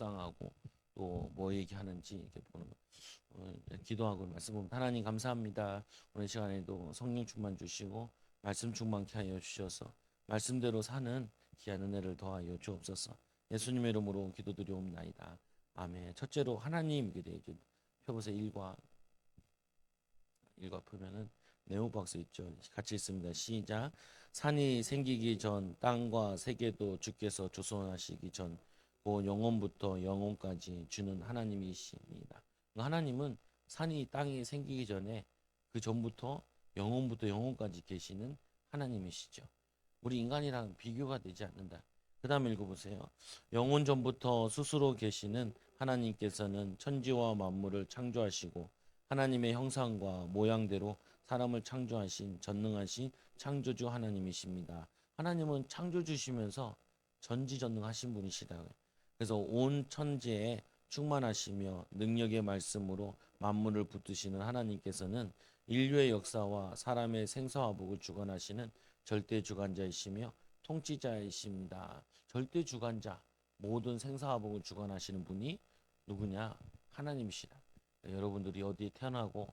묵상하고 또 뭐 얘기하는지 이렇게 보는 거. 기도하고 말씀 보면 하나님 감사합니다. 오늘 시간에도 성령 충만 주시고 말씀 충만케 하여 주셔서 말씀대로 사는 귀한 은혜를 더하여 주옵소서. 예수님의 이름으로 기도드리옵나이다. 아멘. 첫째로 하나님 이제 표보세 1과 보면은 네오박스 있죠. 같이 있습니다. 시작. 산이 생기기 전 땅과 세계도 주께서 조성하시기 전 그 영원부터 영원까지 주는 하나님이십니다. 하나님은 산이 땅이 생기기 전에 그 전부터 영원부터 영원까지 계시는 하나님이시죠. 우리 인간이랑 비교가 되지 않는다. 그 다음에 읽어보세요. 영원 전부터 스스로 계시는 하나님께서는 천지와 만물을 창조하시고 하나님의 형상과 모양대로 사람을 창조하신 전능하신 창조주 하나님이십니다. 하나님은 창조주시면서 전지전능하신 분이시다. 그래서 온 천지에 충만하시며 능력의 말씀으로 만물을 붙드시는 하나님께서는 인류의 역사와 사람의 생사화복을 주관하시는 절대 주관자이시며 통치자이십니다. 절대 주관자, 모든 생사화복을 주관하시는 분이 누구냐? 하나님이시다. 여러분들이 어디에 태어나고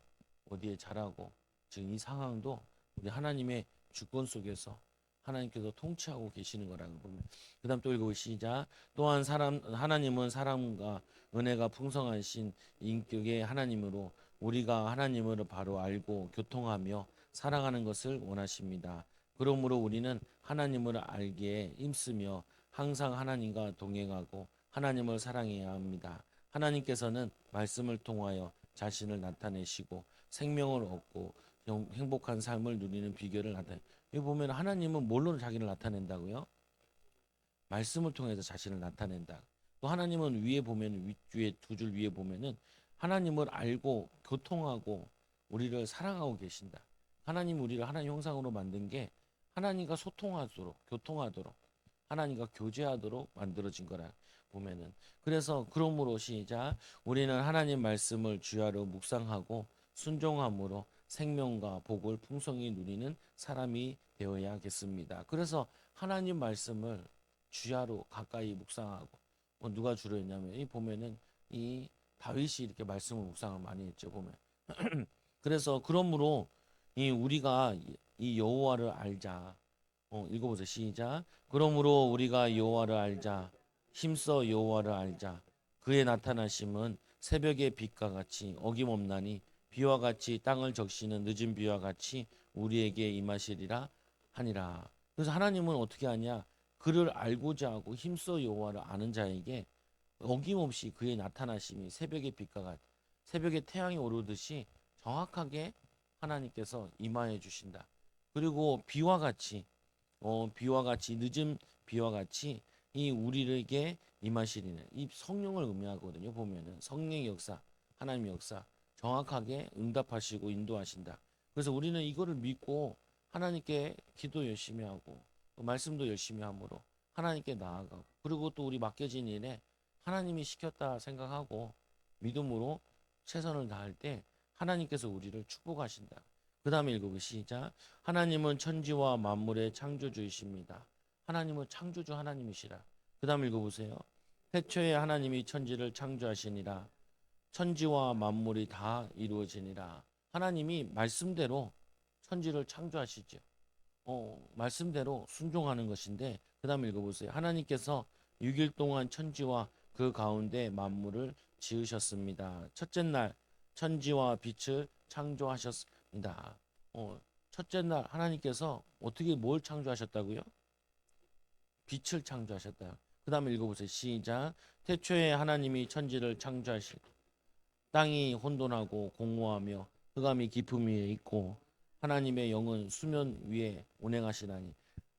어디에 자라고 지금 이 상황도 우리 하나님의 주권 속에서 하나님께서 통치하고 계시는 거라고 보면 그다음 또 읽고 시작. 또한 하나님은 사람과 은혜가 풍성하신 인격의 하나님으로 우리가 하나님을 바로 알고 교통하며 사랑하는 것을 원하십니다. 그러므로 우리는 하나님을 알기에 힘쓰며 항상 하나님과 동행하고 하나님을 사랑해야 합니다. 하나님께서는 말씀을 통하여 자신을 나타내시고 생명을 얻고 행복한 삶을 누리는 비결을 나타내. 여기 보면 하나님은 뭘로 자기를 나타낸다고요? 말씀을 통해서 자신을 나타낸다. 또 하나님은 위에 보면 위에 두 줄 위에 보면은 하나님을 알고 교통하고 우리를 사랑하고 계신다. 하나님 우리를 하나님 형상으로 만든 게 하나님과 소통하도록 교통하도록 하나님과 교제하도록 만들어진 거라 보면은 그래서 그러므로 시작 우리는 하나님 말씀을 주야로 묵상하고 순종함으로 생명과 복을 풍성히 누리는 사람이 되어야겠습니다. 그래서 하나님 말씀을 주야로 가까이 묵상하고 누가 주로 했냐면 이 보면은 이 다윗이 이렇게 말씀을 묵상을 많이 했죠 보면 그래서 그러므로 이 우리가 이 여호와를 알자 읽어보세요 시작 그러므로 우리가 여호와를 알자 힘써 여호와를 알자 그의 나타나심은 새벽의 빛과 같이 어김없나니 비와 같이 땅을 적시는 늦은 비와 같이 우리에게 임하시리라 하니라. 그래서 하나님은 어떻게 하냐? 그를 알고자 하고 힘써 여호와를 아는 자에게 어김없이 그의 나타나심이 새벽의 빛과 같이 새벽에 태양이 오르듯이 정확하게 하나님께서 임하여 주신다. 그리고 비와 같이 늦은 비와 같이 이 우리에게 임하시리는 이 성령을 의미하거든요. 보면은 성령의 역사, 하나님의 역사 정확하게 응답하시고 인도하신다. 그래서 우리는 이거를 믿고 하나님께 기도 열심히 하고 말씀도 열심히 함으로 하나님께 나아가고 그리고 또 우리 맡겨진 일에 하나님이 시켰다 생각하고 믿음으로 최선을 다할 때 하나님께서 우리를 축복하신다. 그 다음에 읽어보시 시작. 하나님은 천지와 만물의 창조주이십니다. 하나님은 창조주 하나님이시라. 그 다음에 읽어보세요. 태초에 하나님이 천지를 창조하시니라. 천지와 만물이 다 이루어지니라. 하나님이 말씀대로 천지를 창조하시죠. 말씀대로 순종하는 것인데 그 다음에 읽어보세요. 하나님께서 6일 동안 천지와 그 가운데 만물을 지으셨습니다. 첫째 날 천지와 빛을 창조하셨습니다. 첫째 날 하나님께서 어떻게 뭘 창조하셨다고요? 빛을 창조하셨다. 그 다음에 읽어보세요. 시작. 태초에 하나님이 천지를 창조하실 땅이 혼돈하고 공허하며 흑암이 깊음 위에 있고 하나님의 영은 수면 위에 운행하시나니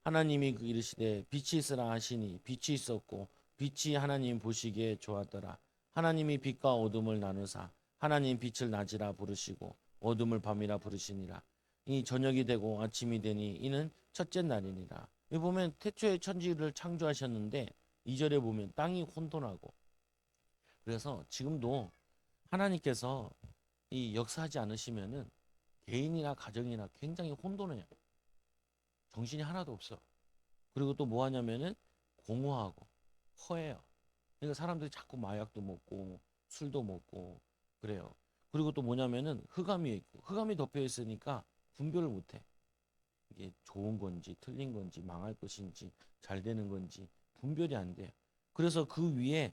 하나님이 그 이르시되 빛이 있으라 하시니 빛이 있었고 빛이 하나님 보시기에 좋았더라. 하나님이 빛과 어둠을 나누사 하나님 빛을 낮이라 부르시고 어둠을 밤이라 부르시니라. 이 저녁이 되고 아침이 되니 이는 첫째 날이니라. 여기 보면 태초에 천지를 창조하셨는데 2절에 보면 땅이 혼돈하고 그래서 지금도 하나님께서 이 역사하지 않으시면은 개인이나 가정이나 굉장히 혼돈해요. 정신이 하나도 없어. 그리고 또 뭐 하냐면은 공허하고 허해요. 그러니까 사람들이 자꾸 마약도 먹고 술도 먹고 그래요. 그리고 또 뭐냐면은 흑암이 있고 흑암이 덮여 있으니까 분별을 못해. 이게 좋은 건지 틀린 건지 망할 것인지 잘 되는 건지 분별이 안 돼요. 그래서 그 위에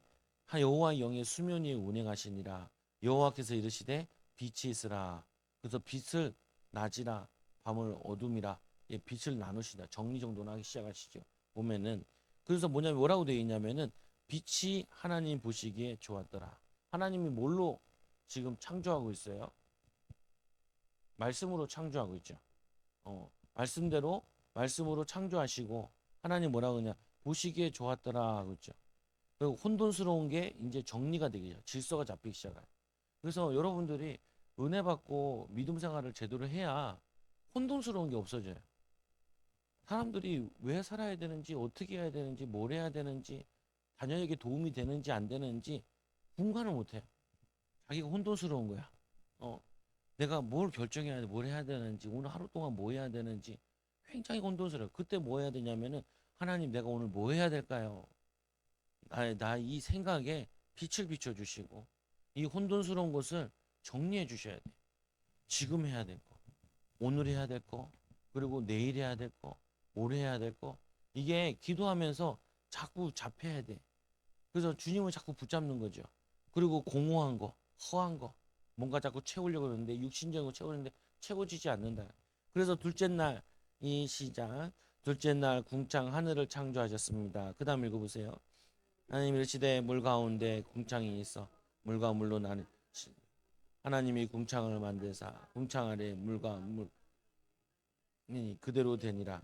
여호와 영의 수면 위에 운행하시니라. 여호와께서 이르시되 빛이 있으라. 그래서 빛을 낮이라 밤을 어둠이라. 예, 빛을 나누시다. 정리정돈하기 시작하시죠. 보면은 그래서 뭐라고 되어 있냐면은 빛이 하나님 보시기에 좋았더라. 하나님이 뭘로 지금 창조하고 있어요? 말씀으로 창조하고 있죠. 말씀대로 말씀으로 창조하시고 하나님 뭐라고 그러냐 보시기에 좋았더라 그렇죠. 그리고 혼돈스러운 게 이제 정리가 되겠죠. 질서가 잡히기 시작해요. 그래서 여러분들이 은혜 받고 믿음 생활을 제대로 해야 혼돈스러운 게 없어져요. 사람들이 왜 살아야 되는지 어떻게 해야 되는지 뭘 해야 되는지 자녀에게 도움이 되는지 안 되는지 분간을 못해요. 자기가 혼돈스러운 거야. 어, 내가 뭘 결정해야 돼, 뭘 해야 되는지, 오늘 하루 동안 뭐 해야 되는지 굉장히 혼돈스러워요. 그때 뭐 해야 되냐면은 하나님 내가 오늘 뭐 해야 될까요? 나 이 생각에 빛을 비춰주시고 이 혼돈스러운 것을 정리해 주셔야 돼. 지금 해야 될 거, 오늘 해야 될 거, 그리고 내일 해야 될 거, 모레 해야 될 거. 이게 기도하면서 자꾸 잡혀야 돼. 그래서 주님을 자꾸 붙잡는 거죠. 그리고 공허한 거, 허한 거, 뭔가 자꾸 채우려고 그러는데 육신적으로 채우는데 채워지지 않는다. 그래서 둘째 날 이 시작. 둘째 날 궁창 하늘을 창조하셨습니다. 그 다음 읽어보세요. 하나님 이르시되 물 가운데 궁창이 있어 물과 물로 나는 하나님이 궁창을 만드사 궁창 아래 물과 물이 그대로 되니라.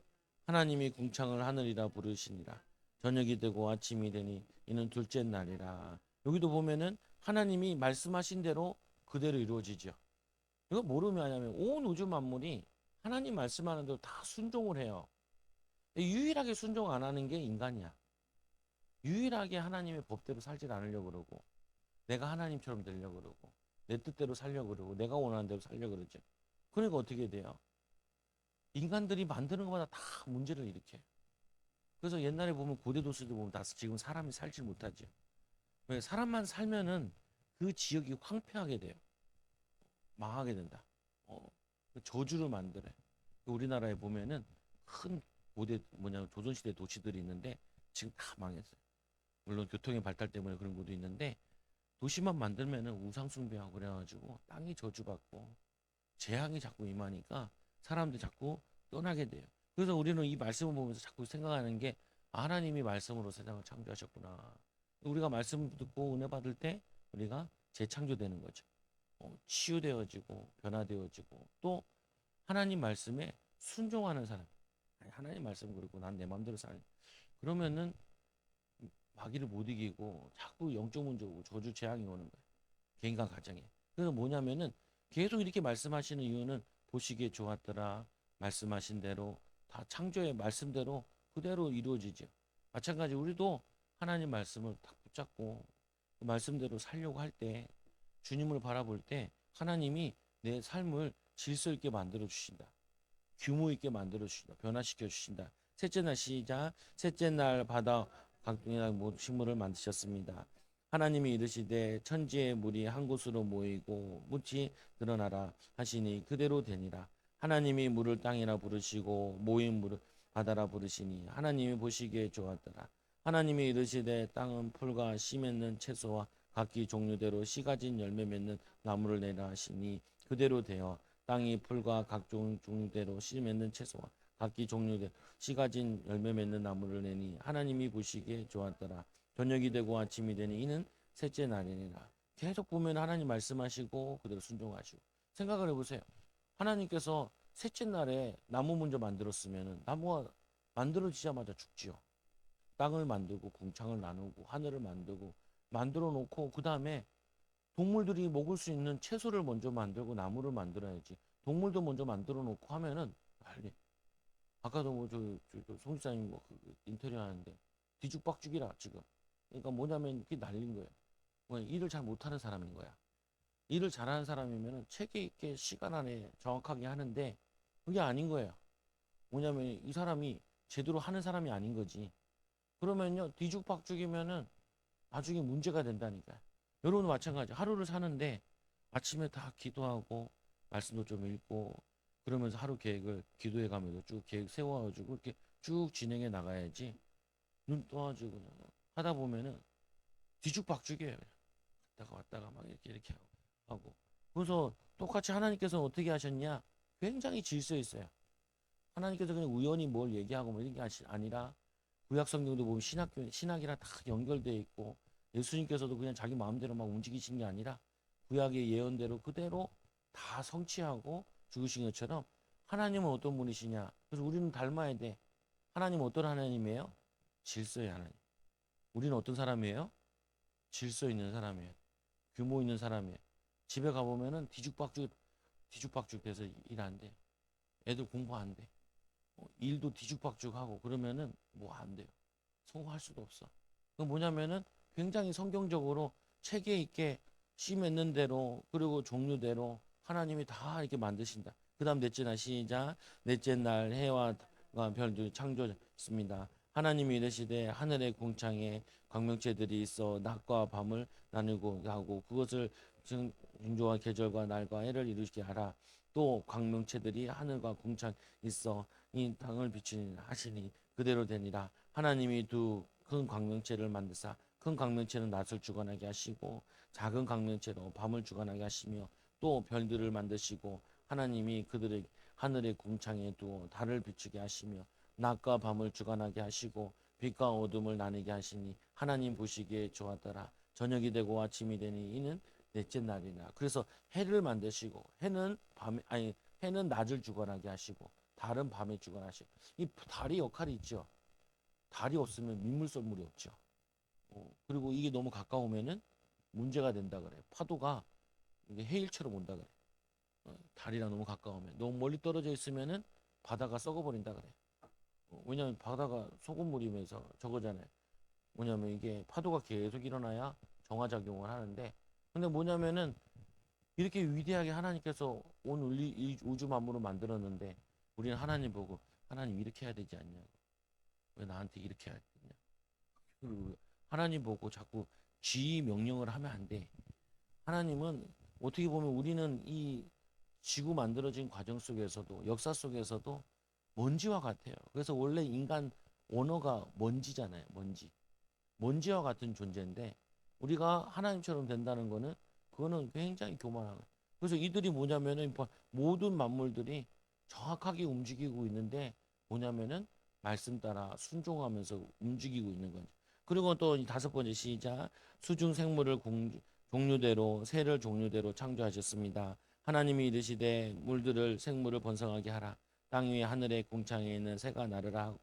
하나님이 궁창을 하늘이라 부르시니라. 저녁이 되고 아침이 되니 이는 둘째 날이라. 여기도 보면은 하나님이 말씀하신 대로 그대로 이루어지죠. 이거 모르면 하냐면 온 우주 만물이 하나님 말씀하는 대로 다 순종을 해요. 유일하게 순종 안 하는 게 인간이야. 유일하게 하나님의 법대로 살질 않으려고 그러고 내가 하나님처럼 되려고 그러고 내 뜻대로 살려고 그러고 내가 원하는 대로 살려고 그러죠. 그러니까 어떻게 돼요? 인간들이 만드는 것마다 다 문제를 일으켜요. 그래서 옛날에 보면 고대 도시들 보면 다 지금 사람이 살지 못하죠. 왜 사람만 살면은 그 지역이 황폐하게 돼요. 망하게 된다. 저주를 만들어요. 우리나라에 보면은 큰 고대 조선시대 도시들이 있는데 지금 다 망했어요. 물론 교통의 발달 때문에 그런 것도 있는데 도시만 만들면은 우상 숭배하고 그래가지고 땅이 저주받고 재앙이 자꾸 임하니까 사람들이 자꾸 떠나게 돼요. 그래서 우리는 이 말씀을 보면서 자꾸 생각하는 게 하나님이 말씀으로 세상을 창조하셨구나. 우리가 말씀 듣고 은혜 받을 때 우리가 재창조되는 거죠. 치유되어지고 변화되어지고 또 하나님 말씀에 순종하는 사람. 아니, 하나님 말씀 그렇고 난 내 마음대로 살. 그러면은 마귀를 못 이기고 자꾸 영적 문제 오고 저주 재앙이 오는 거예요. 개인과 가정에. 그래서 뭐냐면은 계속 이렇게 말씀하시는 이유는 보시기에 좋았더라. 말씀하신 대로 다 창조의 말씀대로 그대로 이루어지죠. 마찬가지 우리도 하나님 말씀을 딱 붙잡고 그 말씀대로 살려고 할 때 주님을 바라볼 때 하나님이 내 삶을 질서 있게 만들어 주신다. 규모 있게 만들어 주신다. 변화시켜 주신다. 셋째 날 시작. 셋째 날 바다 각종의 식물을 만드셨습니다. 하나님이 이르시되 천지의 물이 한 곳으로 모이고 묻이 드러나라 하시니 그대로 되니라. 하나님이 물을 땅이라 부르시고 모인 물을 바다라 부르시니 하나님이 보시기에 좋았더라. 하나님이 이르시되 땅은 풀과 씨 맺는 채소와 각기 종류대로 씨 가진 열매 맺는 나무를 내라 하시니 그대로 되어 땅이 풀과 각종 종류대로 씨 맺는 채소와 각기 종류대로 씨 가진 열매 맺는 나무를 내니 하나님이 보시기에 좋았더라. 저녁이 되고 아침이 되니 이는 셋째 날이니라. 계속 보면 하나님 말씀하시고 그대로 순종하시고 생각을 해보세요. 하나님께서 셋째 날에 나무 먼저 만들었으면 나무가 만들어지자마자 죽지요. 땅을 만들고 궁창을 나누고 하늘을 만들고 만들어 놓고 그 다음에 동물들이 먹을 수 있는 채소를 먼저 만들고 나무를 만들어야지. 동물도 먼저 만들어 놓고 하면은 빨리. 아까도 송 집사님 인테리어 하는데 뒤죽박죽이라 지금. 그러니까 뭐냐면 그게 날린 거예요. 일을 잘 못하는 사람인 거야. 일을 잘하는 사람이면은 체계 있게 시간 안에 정확하게 하는데 그게 아닌 거예요. 뭐냐면 이 사람이 제대로 하는 사람이 아닌 거지. 그러면요 뒤죽박죽이면은 나중에 문제가 된다니까요. 여러분 마찬가지. 하루를 사는데 아침에 다 기도하고 말씀도 좀 읽고 그러면서 하루 계획을 기도해 가면서 쭉 계획 세워가지고 이렇게 쭉 진행해 나가야지. 눈 떠가지고 그냥 하다 보면은 뒤죽박죽이에요. 갔다가 왔다가 막 이렇게 하고. 그래서 똑같이 하나님께서 어떻게 하셨냐? 굉장히 질서 있어요. 하나님께서 그냥 우연히 뭘 얘기하고 뭐 이런 게 아니라 구약 성경도 보면 신학이랑 다 연결되어 있고 예수님께서도 그냥 자기 마음대로 막 움직이신 게 아니라 구약의 예언대로 그대로 다 성취하고 죽으신 것처럼 하나님은 어떤 분이시냐? 그래서 우리는 닮아야 돼. 하나님은 어떤 하나님이에요? 질서의 하나님. 우리는 어떤 사람이에요? 질서 있는 사람이에요. 규모 있는 사람이에요. 집에 가보면은 뒤죽박죽 돼서 일 안 돼. 애들 공부 안 돼. 일도 뒤죽박죽하고 그러면은 뭐 안 돼요. 성공할 수도 없어. 그 뭐냐면은 굉장히 성경적으로 체계 있게 씨 맺는 대로 그리고 종류대로 하나님이 다 이렇게 만드신다. 그다음 넷째 날 시작. 넷째 날 해와 별들 창조했습니다. 하나님이 이르시되 하늘의 궁창에 광명체들이 있어 낮과 밤을 나누고 하고 그것을 징조와 계절과 날과 해를 이루시게 하라. 또 광명체들이 하늘과 궁창 있어 이 땅을 비추니 하시니 그대로 되니라. 하나님이 두 큰 광명체를 만드사 큰 광명체는 낮을 주관하게 하시고 작은 광명체로 밤을 주관하게 하시며 또 별들을 만드시고 하나님이 그들의 하늘의 궁창에 두어 달을 비추게 하시며 낮과 밤을 주관하게 하시고 빛과 어둠을 나뉘게 하시니 하나님 보시기에 좋았더라. 저녁이 되고 아침이 되니 이는 넷째 날이라. 그래서 해를 만드시고 해는 낮을 주관하게 하시고 달은 밤에 주관하시고 이 달이 역할이 있죠. 달이 없으면 민물썰물이 없죠. 그리고 이게 너무 가까우면은 문제가 된다 그래요. 파도가 이게 해일처럼 온다 그래. 달이랑 너무 가까우면 너무 멀리 떨어져 있으면은 바다가 썩어버린다 그래. 왜냐하면 바다가 소금물이면서 저거잖아요. 뭐냐면 이게 파도가 계속 일어나야 정화작용을 하는데 근데 뭐냐면은 이렇게 위대하게 하나님께서 온 우주 만물을 만들었는데 우리는 하나님 보고 하나님 이렇게 해야 되지 않냐고 왜 나한테 이렇게 해야 되냐 그리고 하나님 보고 자꾸 지 명령을 하면 안 돼. 하나님은 어떻게 보면 우리는 이 지구 만들어진 과정 속에서도 역사 속에서도 먼지와 같아요. 그래서 원래 인간 언어가 먼지잖아요. 먼지와 같은 존재인데 우리가 하나님처럼 된다는 거는 그거는 굉장히 교만한 거예요. 그래서 이들이 뭐냐면은 모든 만물들이 정확하게 움직이고 있는데 뭐냐면은 말씀 따라 순종하면서 움직이고 있는 거죠. 그리고 또 다섯 번째 시작 수중 생물을 종류대로 새를 종류대로 창조하셨습니다. 하나님이 이르시되 물들을 생물을 번성하게 하라. 땅 위에 하늘의 궁창에 있는 새가 나르라 하고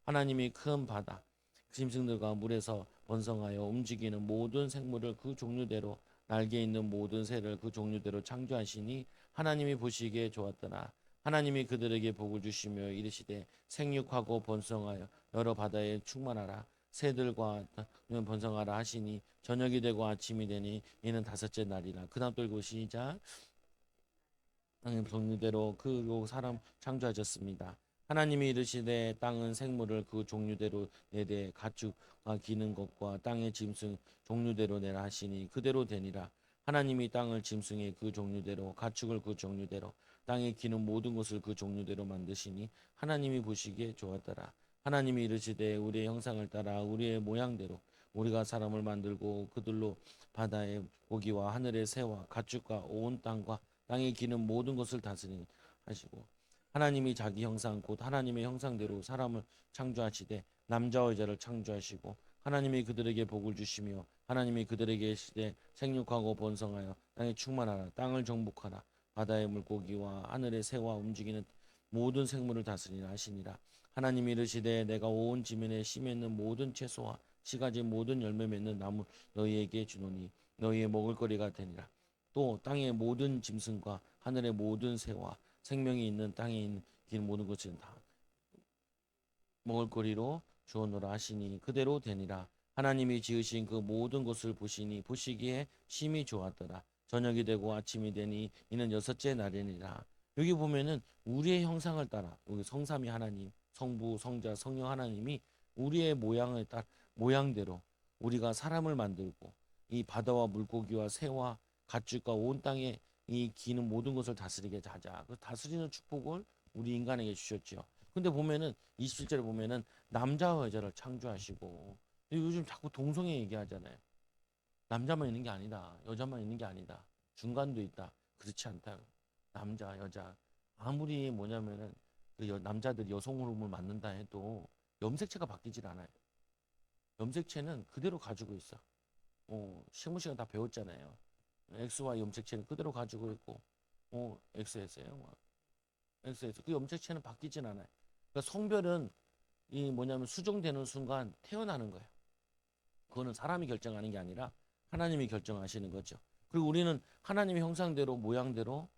하나님이 큰 바다 짐승들과 물에서 번성하여 움직이는 모든 생물을 그 종류대로 날개 있는 모든 새를 그 종류대로 창조하시니 하나님이 보시기에 좋았더라. 하나님이 그들에게 복을 주시며 이르시되 생육하고 번성하여 여러 바다에 충만하라. 새들과 번성하라 하시니 저녁이 되고 아침이 되니 이는 다섯째 날이라. 그 다음 또 읽고 시작. 하나님 종류대로 그 사람 창조하셨습니다. 하나님이 이르시되 땅은 생물을 그 종류대로 내되 가축과 기는 것과 땅의 짐승 종류대로 내라 하시니 그대로 되니라. 하나님이 땅을 짐승의 그 종류대로 가축을 그 종류대로 땅에 기는 모든 것을 그 종류대로 만드시니 하나님이 보시기에 좋았더라. 하나님이 이르시되 우리의 형상을 따라 우리의 모양대로 우리가 사람을 만들고 그들로 바다의 고기와 하늘의 새와 가축과 온 땅과 땅에 기는 모든 것을 다스리니 하시고 하나님이 자기 형상 곧 하나님의 형상대로 사람을 창조하시되 남자와 여자를 창조하시고 하나님이 그들에게 복을 주시며 하나님이 그들에게 시되 생육하고 번성하여 땅에 충만하라 땅을 정복하라 바다의 물고기와 하늘의 새와 움직이는 모든 생물을 다스리라 하시니라. 하나님이 이르시되 내가 온 지면에 씨 맺는 모든 채소와 씨가지 모든 열매 맺는 나무 너희에게 주노니 너희의 먹을거리가 되니라. 또 땅의 모든 짐승과 하늘의 모든 새와 생명이 있는 땅에 있는 길 모든 것은 다 먹을거리로 주어노라 하시니 그대로 되니라. 하나님이 지으신 그 모든 것을 보시니 보시기에 심히 좋았더라. 저녁이 되고 아침이 되니 이는 여섯째 날이니라. 여기 보면은 우리의 형상을 따라 여기 성삼위 하나님, 성부, 성자, 성령 하나님이 우리의 모양을 따라 모양대로 우리가 사람을 만들고 이 바다와 물고기와 새와 가축과 온 땅에 이 기는 모든 것을 다스리게 하자. 그 다스리는 축복을 우리 인간에게 주셨죠. 근데 보면은 27절에 보면은 남자와 여자를 창조하시고 요즘 자꾸 동성애 얘기하잖아요. 남자만 있는 게 아니다. 여자만 있는 게 아니다. 중간도 있다. 그렇지 않다. 남자, 여자. 아무리 뭐냐면은 남자들이 여성 호르몬을 맞는다 해도 염색체가 바뀌질 않아요. 염색체는 그대로 가지고 있어. 식물 시간 다 배웠잖아요. X와 염색체는 그대로 가지고 있고, XS예요. XX. 그 염색체는 바뀌진 않아요. 그러니까 성별은 이 뭐냐면 수정되는 순간 태어나는 거예요. 그거는 사람이 결정하는 게 아니라 하나님이 결정하시는 거죠. 그리고 우리는 하나님의 형상대로 모양대로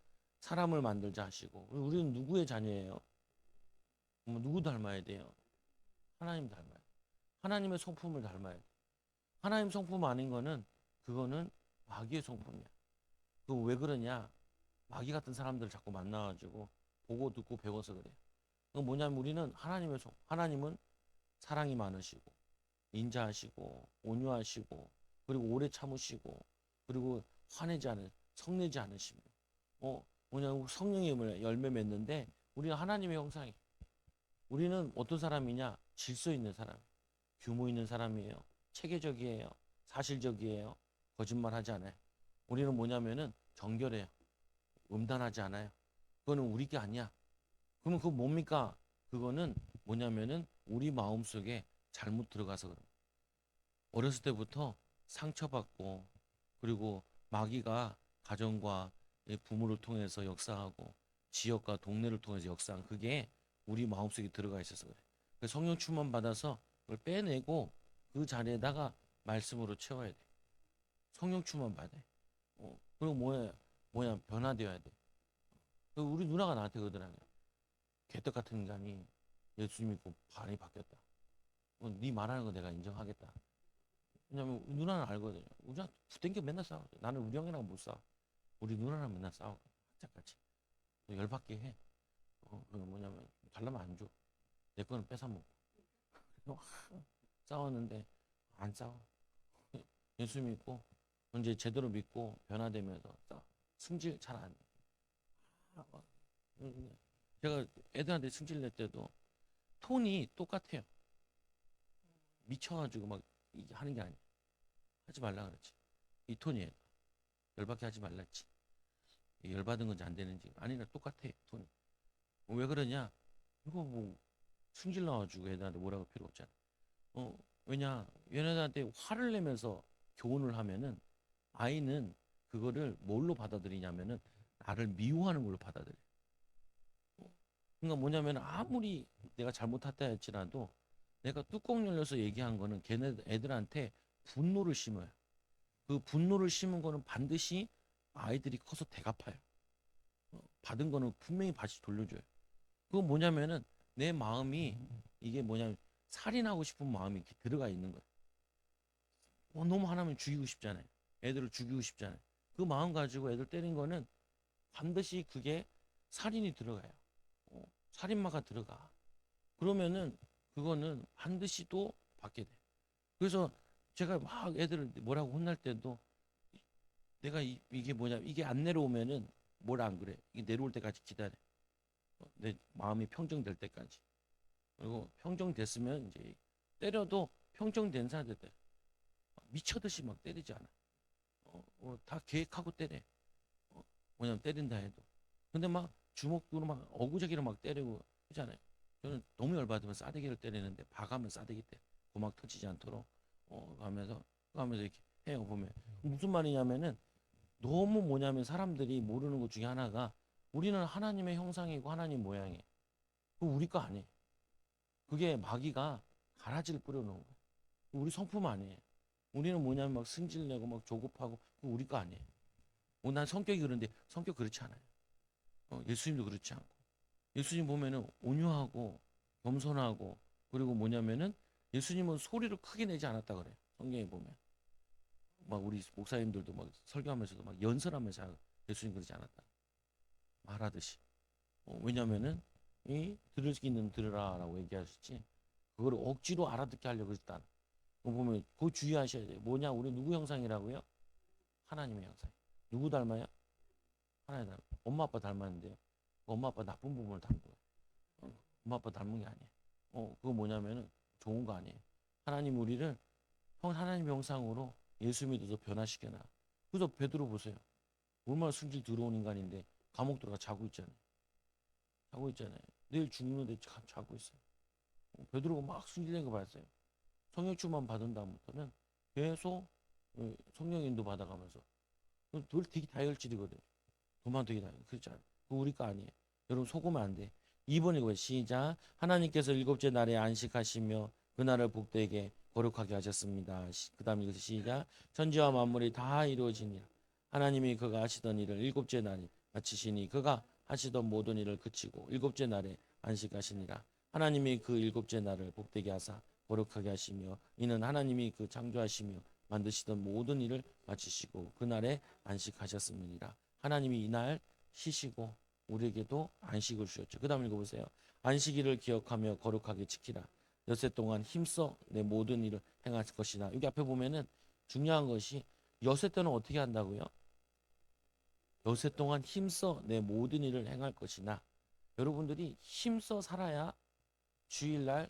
사람을 만들자 하시고 우리는 누구의 자녀예요? 누구 닮아야 돼요? 하나님 닮아야 돼. 하나님의 성품을 닮아야 돼. 하나님 성품 아닌 거는 그거는 마귀의 성품이야. 그 왜 그러냐? 마귀 같은 사람들을 자꾸 만나가지고 보고 듣고 배워서 그래요. 그 뭐냐면 우리는 하나님은 사랑이 많으시고 인자하시고 온유하시고 그리고 오래 참으시고 그리고 성내지 않으시며 뭐냐면 성령의 열매 맺는데 우리는 하나님의 형상이 우리는 어떤 사람이냐 질서 있는 사람 규모 있는 사람이에요 체계적이에요 사실적이에요 거짓말하지 않아요 우리는 뭐냐면은 정결해요 음란하지 않아요 그거는 우리 게 아니야 그러면 그거 뭡니까 그거는 뭐냐면은 우리 마음속에 잘못 들어가서 그런 거예요. 어렸을 때부터 상처받고 그리고 마귀가 가정과 부모를 통해서 역사하고 지역과 동네를 통해서 역사한 그게 우리 마음속에 들어가 있어서 그래. 그래서 성령 충만 받아서 그걸 빼내고 그 자리에다가 말씀으로 채워야 돼. 성령 충만 받아. 그리고 뭐야 변화되어야 돼. 우리 누나가 나한테 그러더라고요. 개떡 같은 인간이 예수 믿고 반이 바뀌었다. 네 말하는 거 내가 인정하겠다. 왜냐면 누나는 알거든요. 우리랑 붙은 맨날 싸워. 나는 우리 형이랑 못 싸워. 우리 누나랑 맨날 싸워. 학자같이. 열받게 해. 그거 뭐냐면 달라면 안 줘. 내 거는 뺏어 먹고. 싸웠는데 안 싸워. 예수 믿고 이제 제대로 믿고 변화되면서 승질 잘 안 해. 제가 애들한테 승질 낼 때도 톤이 똑같아요. 미쳐가지고 막 이게 하는 게 아니야. 하지 말라 그랬지. 이 톤이에요. 열받게 하지 말랬지. 열받은 건지 안 되는지 아니라 똑같아 톤이. 왜 그러냐? 이거 뭐 승질 나가지고 애들한테 뭐라고 필요 없잖아. 왜냐? 얘네들한테 화를 내면서 교훈을 하면은 아이는 그거를 뭘로 받아들이냐면은 나를 미워하는 걸로 받아들여. 그러니까 뭐냐면 아무리 내가 잘못했다 할지라도 내가 뚜껑 열려서 얘기한 거는 걔네 애들한테 분노를 심어요. 그 분노를 심은 거는 반드시 아이들이 커서 대갚아요. 받은 거는 분명히 다시 돌려줘요. 그건 뭐냐면은 내 마음이 이게 뭐냐면 살인하고 싶은 마음이 이렇게 들어가 있는 거예요. 너무 하나면 죽이고 싶잖아요. 애들을 죽이고 싶잖아요. 그 마음 가지고 애들 때린 거는 반드시 그게 살인이 들어가요. 살인마가 들어가. 그러면은 그거는 반드시 또 받게 돼. 그래서 제가 막 애들을 뭐라고 혼날 때도 내가 이게 뭐냐 이게 안 내려오면은 뭘 안 그래. 이게 내려올 때까지 기다려. 내 마음이 평정될 때까지. 그리고 평정됐으면 이제 때려도 평정된 사람들 때 미쳐듯이 막 때리지 않아. 다 계획하고 때려. 뭐냐면 때린다 해도. 근데 막 주먹으로 막 어구저기로 막 때리고 하잖아요. 저는 너무 열받으면 싸대기를 때리는데 봐가면 싸대기 때 고막 터지지 않도록 가면서 이렇게 해요 보면 무슨 말이냐면은 너무 뭐냐면 사람들이 모르는 것 중에 하나가 우리는 하나님의 형상이고 하나님 모양이에요. 그거 우리 거 아니에요. 그게 마귀가 가라지를 뿌려놓은 거예요. 우리 성품 아니에요. 우리는 뭐냐면 막 승질내고 막 조급하고 그거 우리 거 아니에요. 난 성격이 그런데 성격 그렇지 않아요. 예수님도 그렇지 않고 예수님 보면은 온유하고 겸손하고 그리고 뭐냐면은 예수님은 소리를 크게 내지 않았다 그래요. 성경에 보면 막 우리 목사님들도 막 설교하면서도 막 연설하면서 예수님 그러지 않았다. 말하듯이. 왜냐면은 이 들을 수 있는 들으라라고 얘기하셨지. 그걸 억지로 알아듣게 하려고 했다. 그거 보면 그거 주의하셔야 돼요. 뭐냐? 우리 누구 형상이라고요? 하나님의 형상. 누구 닮아요? 하나님 닮아. 엄마 아빠 닮았는데요. 엄마 아빠 나쁜 부분을 닮은 거예요. 엄마 아빠 닮은 게 아니에요. 그거 뭐냐면은 좋은 거 아니에요. 하나님 우리를 하나님 형상으로 예수 믿어서 변화시켜놔. 그래서 베드로 보세요. 얼마나 순질 들어온 인간인데 감옥 들어가 자고 있잖아요. 자고 있잖아요. 내일 죽는데 자고 있어요. 베드로가 막 순질된 거 봤어요. 성령충만 받은 다음부터는 계속 성령 인도 받아가면서 늘 되게 다혈질이거든. 도만 되게 다혈. 그렇잖아요. 그거 우리 거 아니에요. 여러분 속으면 안 돼. 2번 이거예요. 시작. 하나님께서 일곱째 날에 안식하시며 그날을 복되게 거룩하게 하셨습니다. 그 다음 이것이 시작. 천지와 만물이 다 이루어지니라. 하나님이 그가 하시던 일을 일곱째 날에 마치시니 그가 하시던 모든 일을 그치고 일곱째 날에 안식하시니라. 하나님이 그 일곱째 날을 복되게 하사 거룩하게 하시며 이는 하나님이 그 창조하시며 만드시던 모든 일을 마치시고 그날에 안식하셨음이니라. 하나님이 이날 쉬시고 우리에게도 안식을 주셨죠. 그 다음 읽어보세요. 안식일을 기억하며 거룩하게 지키라. 엿새 동안 힘써 내 모든 일을 행할 것이나. 여기 앞에 보면은 중요한 것이 엿새 때는 어떻게 한다고요? 엿새 동안 힘써 내 모든 일을 행할 것이나. 여러분들이 힘써 살아야 주일날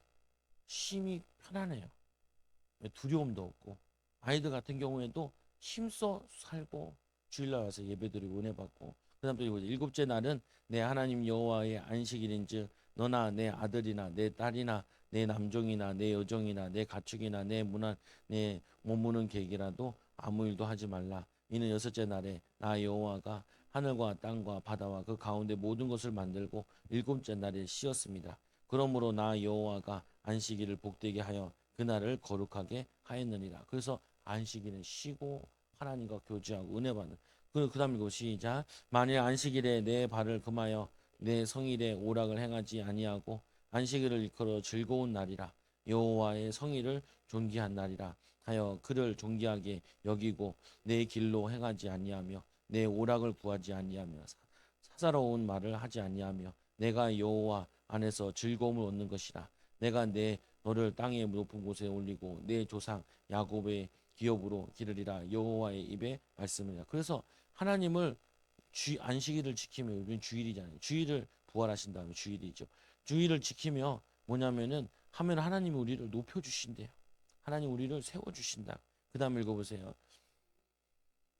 쉼이 편안해요. 두려움도 없고. 아이들 같은 경우에도 힘써 살고 주일날 와서 예배드리고 은혜 받고. 그다음 또 일곱째 날은 내 하나님 여호와의 안식일인즉 너나 내 아들이나 내 딸이나 내 남종이나 내 여종이나 내 가축이나 내 문화 내 머무는 객이라도 아무 일도 하지 말라. 이는 여섯째 날에 나 여호와가 하늘과 땅과 바다와 그 가운데 모든 것을 만들고 일곱째 날에 쉬었습니다. 그러므로 나 여호와가 안식일을 복되게 하여 그날을 거룩하게 하였느니라. 그래서 안식일은 쉬고 하나님과 교제하고 은혜 받는. 그다음 이거 시작. 만일 안식일에 내 발을 금하여 내 성일에 오락을 행하지 아니하고 안식일을 일컬어 즐거운 날이라 여호와의 성일을 존귀한 날이라 하여 그를 존귀하게 여기고 내 길로 행하지 아니하며 내 오락을 구하지 아니하며 사사로운 말을 하지 아니하며 내가 여호와 안에서 즐거움을 얻는 것이라. 내가 내 너를 땅의 높은 곳에 올리고 내 조상 야곱의 기업으로 기르리라. 여호와의 입에 말씀이라. 그래서 하나님을 안식일을 지키며 요즘 주일이잖아요. 주일을 부활하신 다음에 주일이죠. 주일을 지키며 뭐냐면은 하면 하나님이 우리를 높여 주신대요. 하나님 우리를 세워 주신다. 그다음 읽어보세요.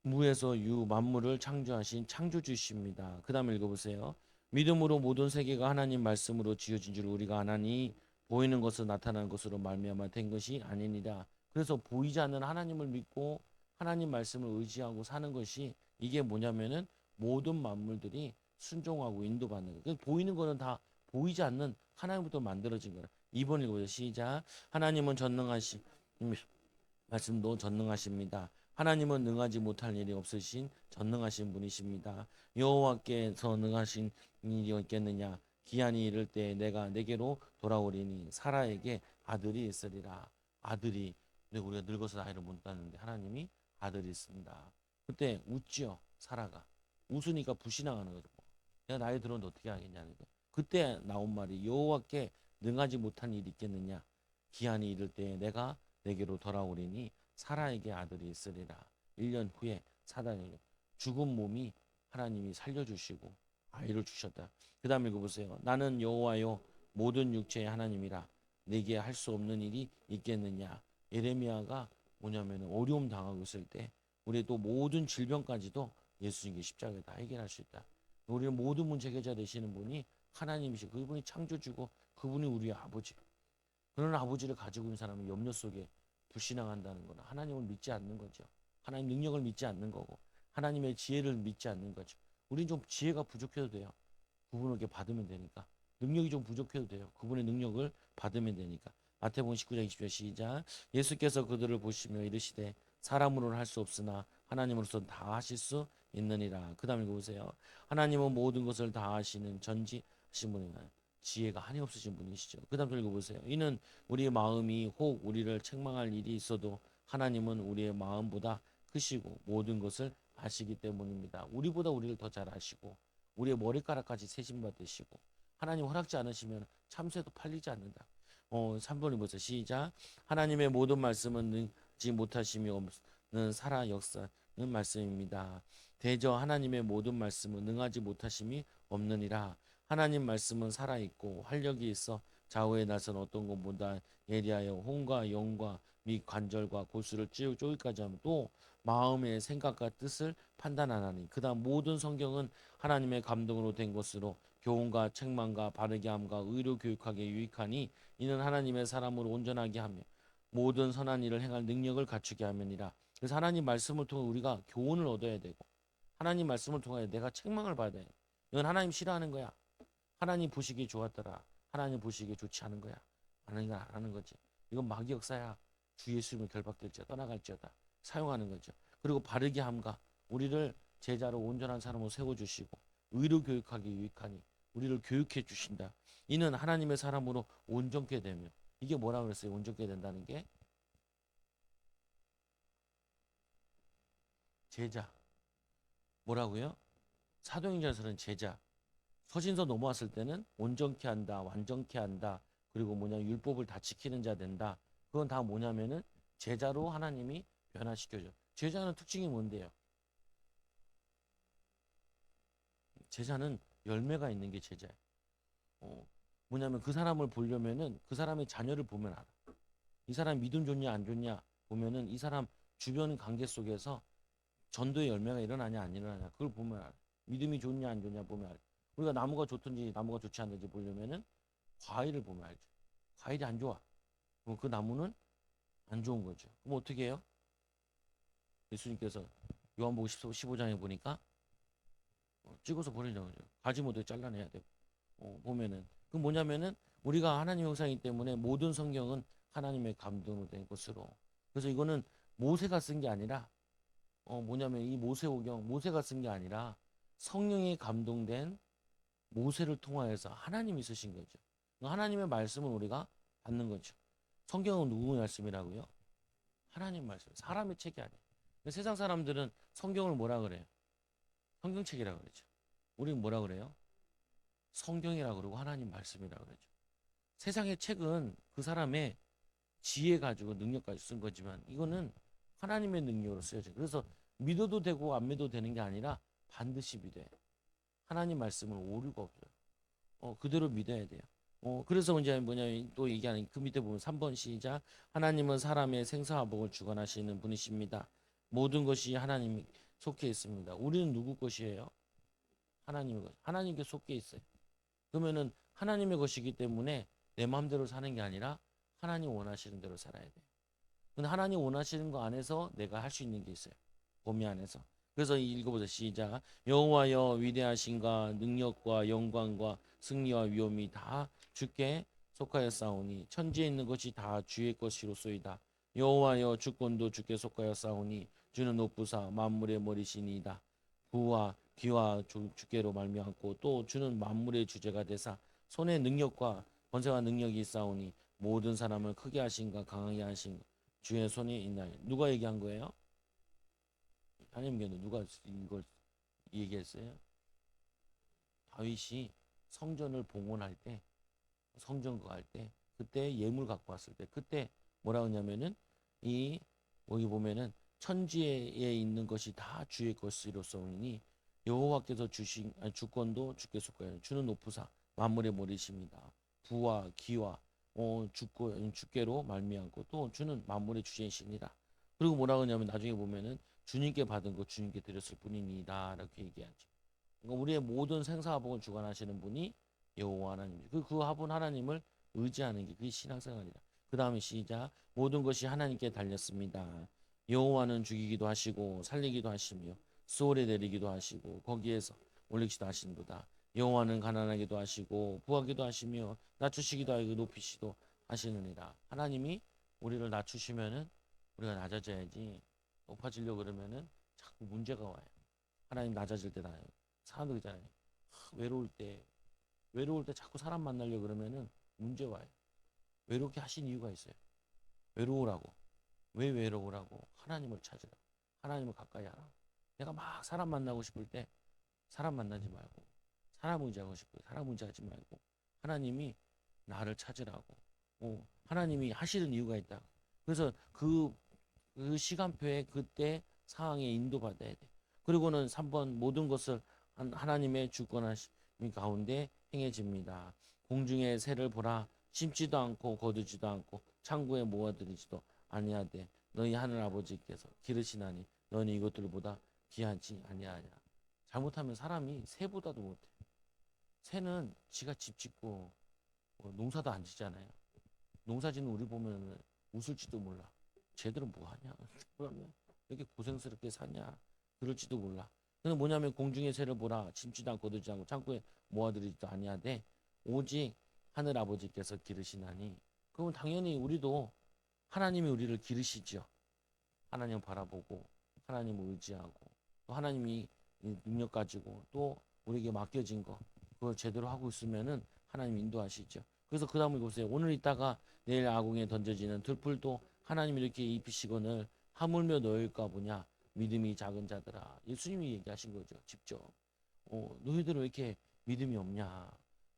무에서 유 만물을 창조하신 창조주십니다. 그다음 읽어보세요. 믿음으로 모든 세계가 하나님 말씀으로 지어진 줄 우리가 아나니 보이는 것은 나타나는 것으로 말미암아 된 것이 아니니라. 그래서 보이지 않는 하나님을 믿고 하나님 말씀을 의지하고 사는 것이 이게 뭐냐면은 모든 만물들이 순종하고 인도받는 거예요. 보이는 거는 다 보이지 않는 하나님부터 만들어진 거라. 2번 읽어보세요. 시작. 하나님은 전능하시 말씀도 전능하십니다. 하나님은 능하지 못할 일이 없으신 전능하신 분이십니다. 여호와께서 능하신 일이 있겠느냐? 기한이 이를 때 내가 내게로 돌아오리니 사라에게 아들이 있으리라. 아들이 우리가 늙어서 아이를 못 낳는데 하나님이 아들이 있습니다. 그때 웃지요. 사라가 웃으니까 불이 나가는 거죠. 내가 나이 들었는데 어떻게 하겠냐는 거. 그때 나온 말이 여호와께 능하지 못한 일이 있겠느냐? 기한이 이를 때 내가 내게로 돌아오리니 사라에게 아들이 있으리라. 1년 후에 사단이 죽은 몸이 하나님이 살려주시고 아이를 주셨다. 그 다음 읽어보세요. 나는 여호와요 모든 육체의 하나님이라 내게 할 수 없는 일이 있겠느냐. 예레미야가 뭐냐면 어려움 당하고 있을 때 우리 또 모든 질병까지도 예수님께 십자가에 다 해결할 수 있다. 우리의 모든 문제 해결자 되시는 분이 하나님이시고 그분이 창조주고 그분이 우리의 아버지. 그런 아버지를 가지고 있는 사람은 염려 속에 불신앙한다는 거는 하나님을 믿지 않는 거죠. 하나님 능력을 믿지 않는 거고 하나님의 지혜를 믿지 않는 거죠. 우린 좀 지혜가 부족해도 돼요. 그분에게 받으면 되니까. 능력이 좀 부족해도 돼요. 그분의 능력을 받으면 되니까. 마태복음 19장 20절 시작. 예수께서 그들을 보시며 이르시되 사람으로는 할 수 없으나 하나님으로서는 다 하실 수 있느니라. 그 다음에 보세요. 하나님은 모든 것을 다 하시는 전지하신 분이나 지혜가 한이 없으신 분이시죠. 그 다음 읽어보세요. 이는 우리의 마음이 혹 우리를 책망할 일이 있어도 하나님은 우리의 마음보다 크시고 모든 것을 아시기 때문입니다. 우리보다 우리를 더 잘 아시고 우리의 머리카락까지 세심받으시고 하나님 허락지 않으시면 참새도 팔리지 않는다. 3번이 보세요. 시작. 하나님의 모든 말씀은 능지 못하심이 없는 살아 역사는 말씀입니다. 대저 하나님의 모든 말씀은 능하지 못하심이 없느니라. 하나님 말씀은 살아있고 활력이 있어 좌우에 나선 어떤 것보다 예리하여 혼과 영과 및 관절과 골수를 쪼기까지 하면 또 마음의 생각과 뜻을 판단하나니 그다음 모든 성경은 하나님의 감동으로 된 것으로 교훈과 책망과 바르게 함과 의로 교육하기에 유익하니 이는 하나님의 사람으로 온전하게 하며 모든 선한 일을 행할 능력을 갖추게 함이니라. 그래서 하나님 말씀을 통해 우리가 교훈을 얻어야 되고 하나님 말씀을 통해 내가 책망을 받아야 돼. 이건 하나님 싫어하는 거야. 하나님 보시기에 좋았더라. 하나님 보시기에 좋지 않은 거야. 하는 거지. 이건 마귀 역사야. 주 예수님을 결박될지어다 떠나갈지어다 사용하는 거죠. 그리고 바르게 함과 우리를 제자로 온전한 사람으로 세워주시고 의로 교육하기 유익하니 우리를 교육해 주신다. 이는 하나님의 사람으로 온전케 되며 이게 뭐라 그랬어요? 온전케 된다는 게 제자. 뭐라고요? 사도행전에서는 제자. 서신서 넘어왔을 때는 온전케 한다, 완전케 한다. 그리고 뭐냐 율법을 다 지키는 자 된다. 그건 다 뭐냐면은 제자로 하나님이 변화시켜줘. 제자는 특징이 뭔데요? 제자는 열매가 있는 게 제자예요. 뭐냐면 그 사람을 보려면은 그 사람의 자녀를 보면 알아. 이 사람 믿음 좋냐 안 좋냐 보면은 이 사람 주변 관계 속에서 전도의 열매가 일어나냐 안 일어나냐 그걸 보면 알아. 믿음이 좋냐 안 좋냐 보면 알아. 우리가 나무가 좋든지 나무가 좋지 않든지 보려면은 과일을 보면 알죠. 과일이 안 좋아. 그럼 그 나무는 안 좋은 거죠. 그럼 어떻게 해요? 예수님께서 요한복음 15장에 보니까 찍어서 버리려고 그래요. 가지 못해 잘라내야 되고. 보면은 그 뭐냐면은 우리가 하나님 형상이기 때문에 모든 성경은 하나님의 감동으로 된 것으로. 그래서 이거는 모세가 쓴 게 아니라 뭐냐면 이 모세오경 모세가 쓴 게 아니라 성령에 감동된 모세를 통하여서 하나님이 쓰신 거죠. 하나님의 말씀을 우리가 받는 거죠. 성경은 누구의 말씀이라고요? 하나님 말씀. 사람의 책이 아니에요. 세상 사람들은 성경을 뭐라 그래요? 성경책이라고 그러죠. 우리는 뭐라 그래요? 성경이라고 그러고 하나님 말씀이라고 그러죠. 세상의 책은 그 사람의 지혜 가지고 능력 가지고 쓴 거지만 이거는 하나님의 능력으로 쓰여져. 그래서 믿어도 되고 안 믿어도 되는 게 아니라 반드시 믿어야 돼. 하나님 말씀을 오류가 없어요. 그대로 믿어야 돼요. 그래서 이제 뭐냐면 또 얘기하는 그 밑에 보면 3번 시작. 하나님은 사람의 생사화복을 주관하시는 분이십니다. 모든 것이 하나님이 속해 있습니다. 우리는 누구 것이에요? 하나님의 것. 하나님께 속해 있어요. 그러면은 하나님의 것이기 때문에 내 마음대로 사는 게 아니라 하나님 원하시는 대로 살아야 돼요. 근데 하나님 원하시는 거 안에서 내가 할 수 있는 게 있어요. 범위 안에서. 그래서 읽어보세요. 시작. 여호와여 위대하신가 능력과 영광과 승리와 위엄이 다 주께 속하였사오니 천지에 있는 것이 다 주의 것이로소이다. 여호와여 주권도 주께 속하였사오니 주는 높으사 만물의 머리시니이다. 부와 귀와 주께로 말미암고 또 주는 만물의 주제가 되사 손의 능력과 권세와 능력이 있사오니 모든 사람을 크게 하신가 강하게 하신가 주의 손에 있나요? 누가 얘기한 거예요? 하나님께는 누가 이걸 얘기했어요? 다윗이 성전을 봉헌할 때, 성전 그거 할 때, 그때 예물 갖고 왔을 때, 그때 뭐라고 하냐면은 이 여기 보면은 천지에 있는 것이 다 주의 것이로서니 여호와께서 주신 주권도 주께 속하여 주는 높으사 만물의 머리십니다. 부와 기와 주께로 말미암고 또 주는 만물의 주제이시니라. 그리고 뭐라고 하냐면 나중에 보면은 주님께 받은 것 주님께 드렸을 뿐이니이다 라고 얘기하죠. 그러니까 우리의 모든 생사화복을 주관하시는 분이 여호와 하나님이죠. 그 화분 하나님을 의지하는 게 그게 신앙생활이다. 그 다음에 시작. 모든 것이 하나님께 달렸습니다. 여호와는 죽이기도 하시고 살리기도 하시며 수월에 내리기도 하시고 거기에서 올리기도 하시는도다. 여호와는 가난하기도 하시고 부하기도 하시며 낮추시기도 하고 높이시기도 하시느니라. 하나님이 우리를 낮추시면은 우리가 낮아져야지 높아지려고 그러면은 자꾸 문제가 와요. 하나님 낮아질 때 나요. 사람들 있잖아요. 외로울 때 자꾸 사람 만나려고 그러면은 문제 와요. 외롭게 하신 이유가 있어요. 외로우라고. 왜 외로우라고? 하나님을 찾으라. 하나님을 가까이 하라. 내가 막 사람 만나고 싶을 때 사람 만나지 말고 사람 의지하고 싶고 사람 의지하지 말고 하나님이 나를 찾으라고 하나님이 하시는 이유가 있다. 그래서 그 시간표에 그때 상황에 인도받아야 돼. 그리고는 3번 모든 것을 하나님의 주권하심 가운데 행해집니다. 공중의 새를 보라 심지도 않고 거두지도 않고 창고에 모아들이지도 아니하되 너희 하늘 아버지께서 기르시나니 너는 이것들보다 귀하지 아니하냐. 잘못하면 사람이 새보다도 못해. 새는 지가 집 짓고 농사도 안 짓잖아요. 농사짓는 우리 보면 웃을지도 몰라. 쟤들은 뭐 하냐? 그러면 이렇게 고생스럽게 사냐? 그럴지도 몰라. 그는 뭐냐면 공중의 새를 보라 심지도 않고 거두지 않고 창고에 모아들이지도 아니하되 오직 하늘 아버지께서 기르시나니. 그러면 당연히 우리도 하나님이 우리를 기르시죠. 하나님 바라보고 하나님을 의지하고 또 하나님이 능력 가지고 또 우리에게 맡겨진 거 그걸 제대로 하고 있으면은 하나님 인도하시죠. 그래서 그 다음에 보세요. 오늘 있다가 내일 아궁에 던져지는 들풀도 하나님 이렇게 입히시거늘 하물며 너일까 보냐. 믿음이 작은 자들아. 예수님이 얘기하신 거죠. 직접. 너희들은 왜 이렇게 믿음이 없냐.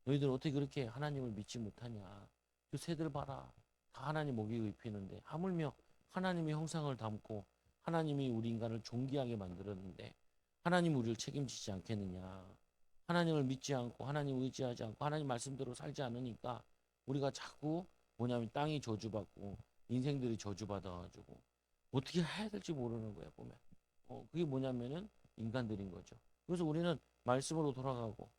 너희들은 어떻게 그렇게 하나님을 믿지 못하냐. 그 새들 봐라. 다 하나님 먹이 입히는데 하물며 하나님의 형상을 담고 하나님이 우리 인간을 존귀하게 만들었는데 하나님 우리를 책임지지 않겠느냐. 하나님을 믿지 않고 하나님 의지하지 않고 하나님 말씀대로 살지 않으니까 우리가 자꾸 뭐냐면 땅이 저주받고 인생들이 저주받아가지고 어떻게 해야 될지 모르는 거야 보면. 그게 뭐냐면은 인간들인 거죠. 그래서 우리는 말씀으로 돌아가고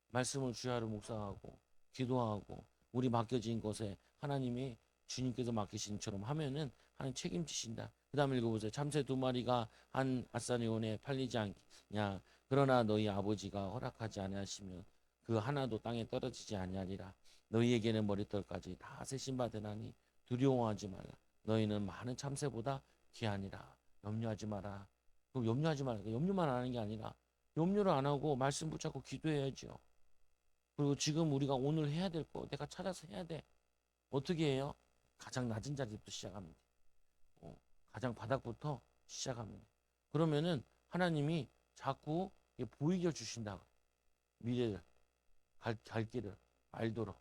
말씀을 주야로 묵상하고 기도하고 우리 맡겨진 것에 하나님이 주님께서 맡기신처럼 하면은 하나님 책임지신다. 그 다음에 읽어보세요. 참새 2마리가 한 아사리온에 팔리지 않냐. 그러나 너희 아버지가 허락하지 아니하시면 그 하나도 땅에 떨어지지 아니하리라. 너희에게는 머리털까지 다 세신 바 되나니 두려워하지 말라. 너희는 많은 참새보다 귀하니라. 염려하지 마라. 그럼 염려하지 말라. 염려만 하는 게 아니라 염려를 안 하고 말씀 붙잡고 기도해야죠. 그리고 지금 우리가 오늘 해야 될 거 내가 찾아서 해야 돼. 어떻게 해요? 가장 낮은 자리부터 시작하면 돼. 가장 바닥부터 시작하면 돼. 그러면은 하나님이 자꾸 보이게 주신다. 미래를 갈 길을 알도록.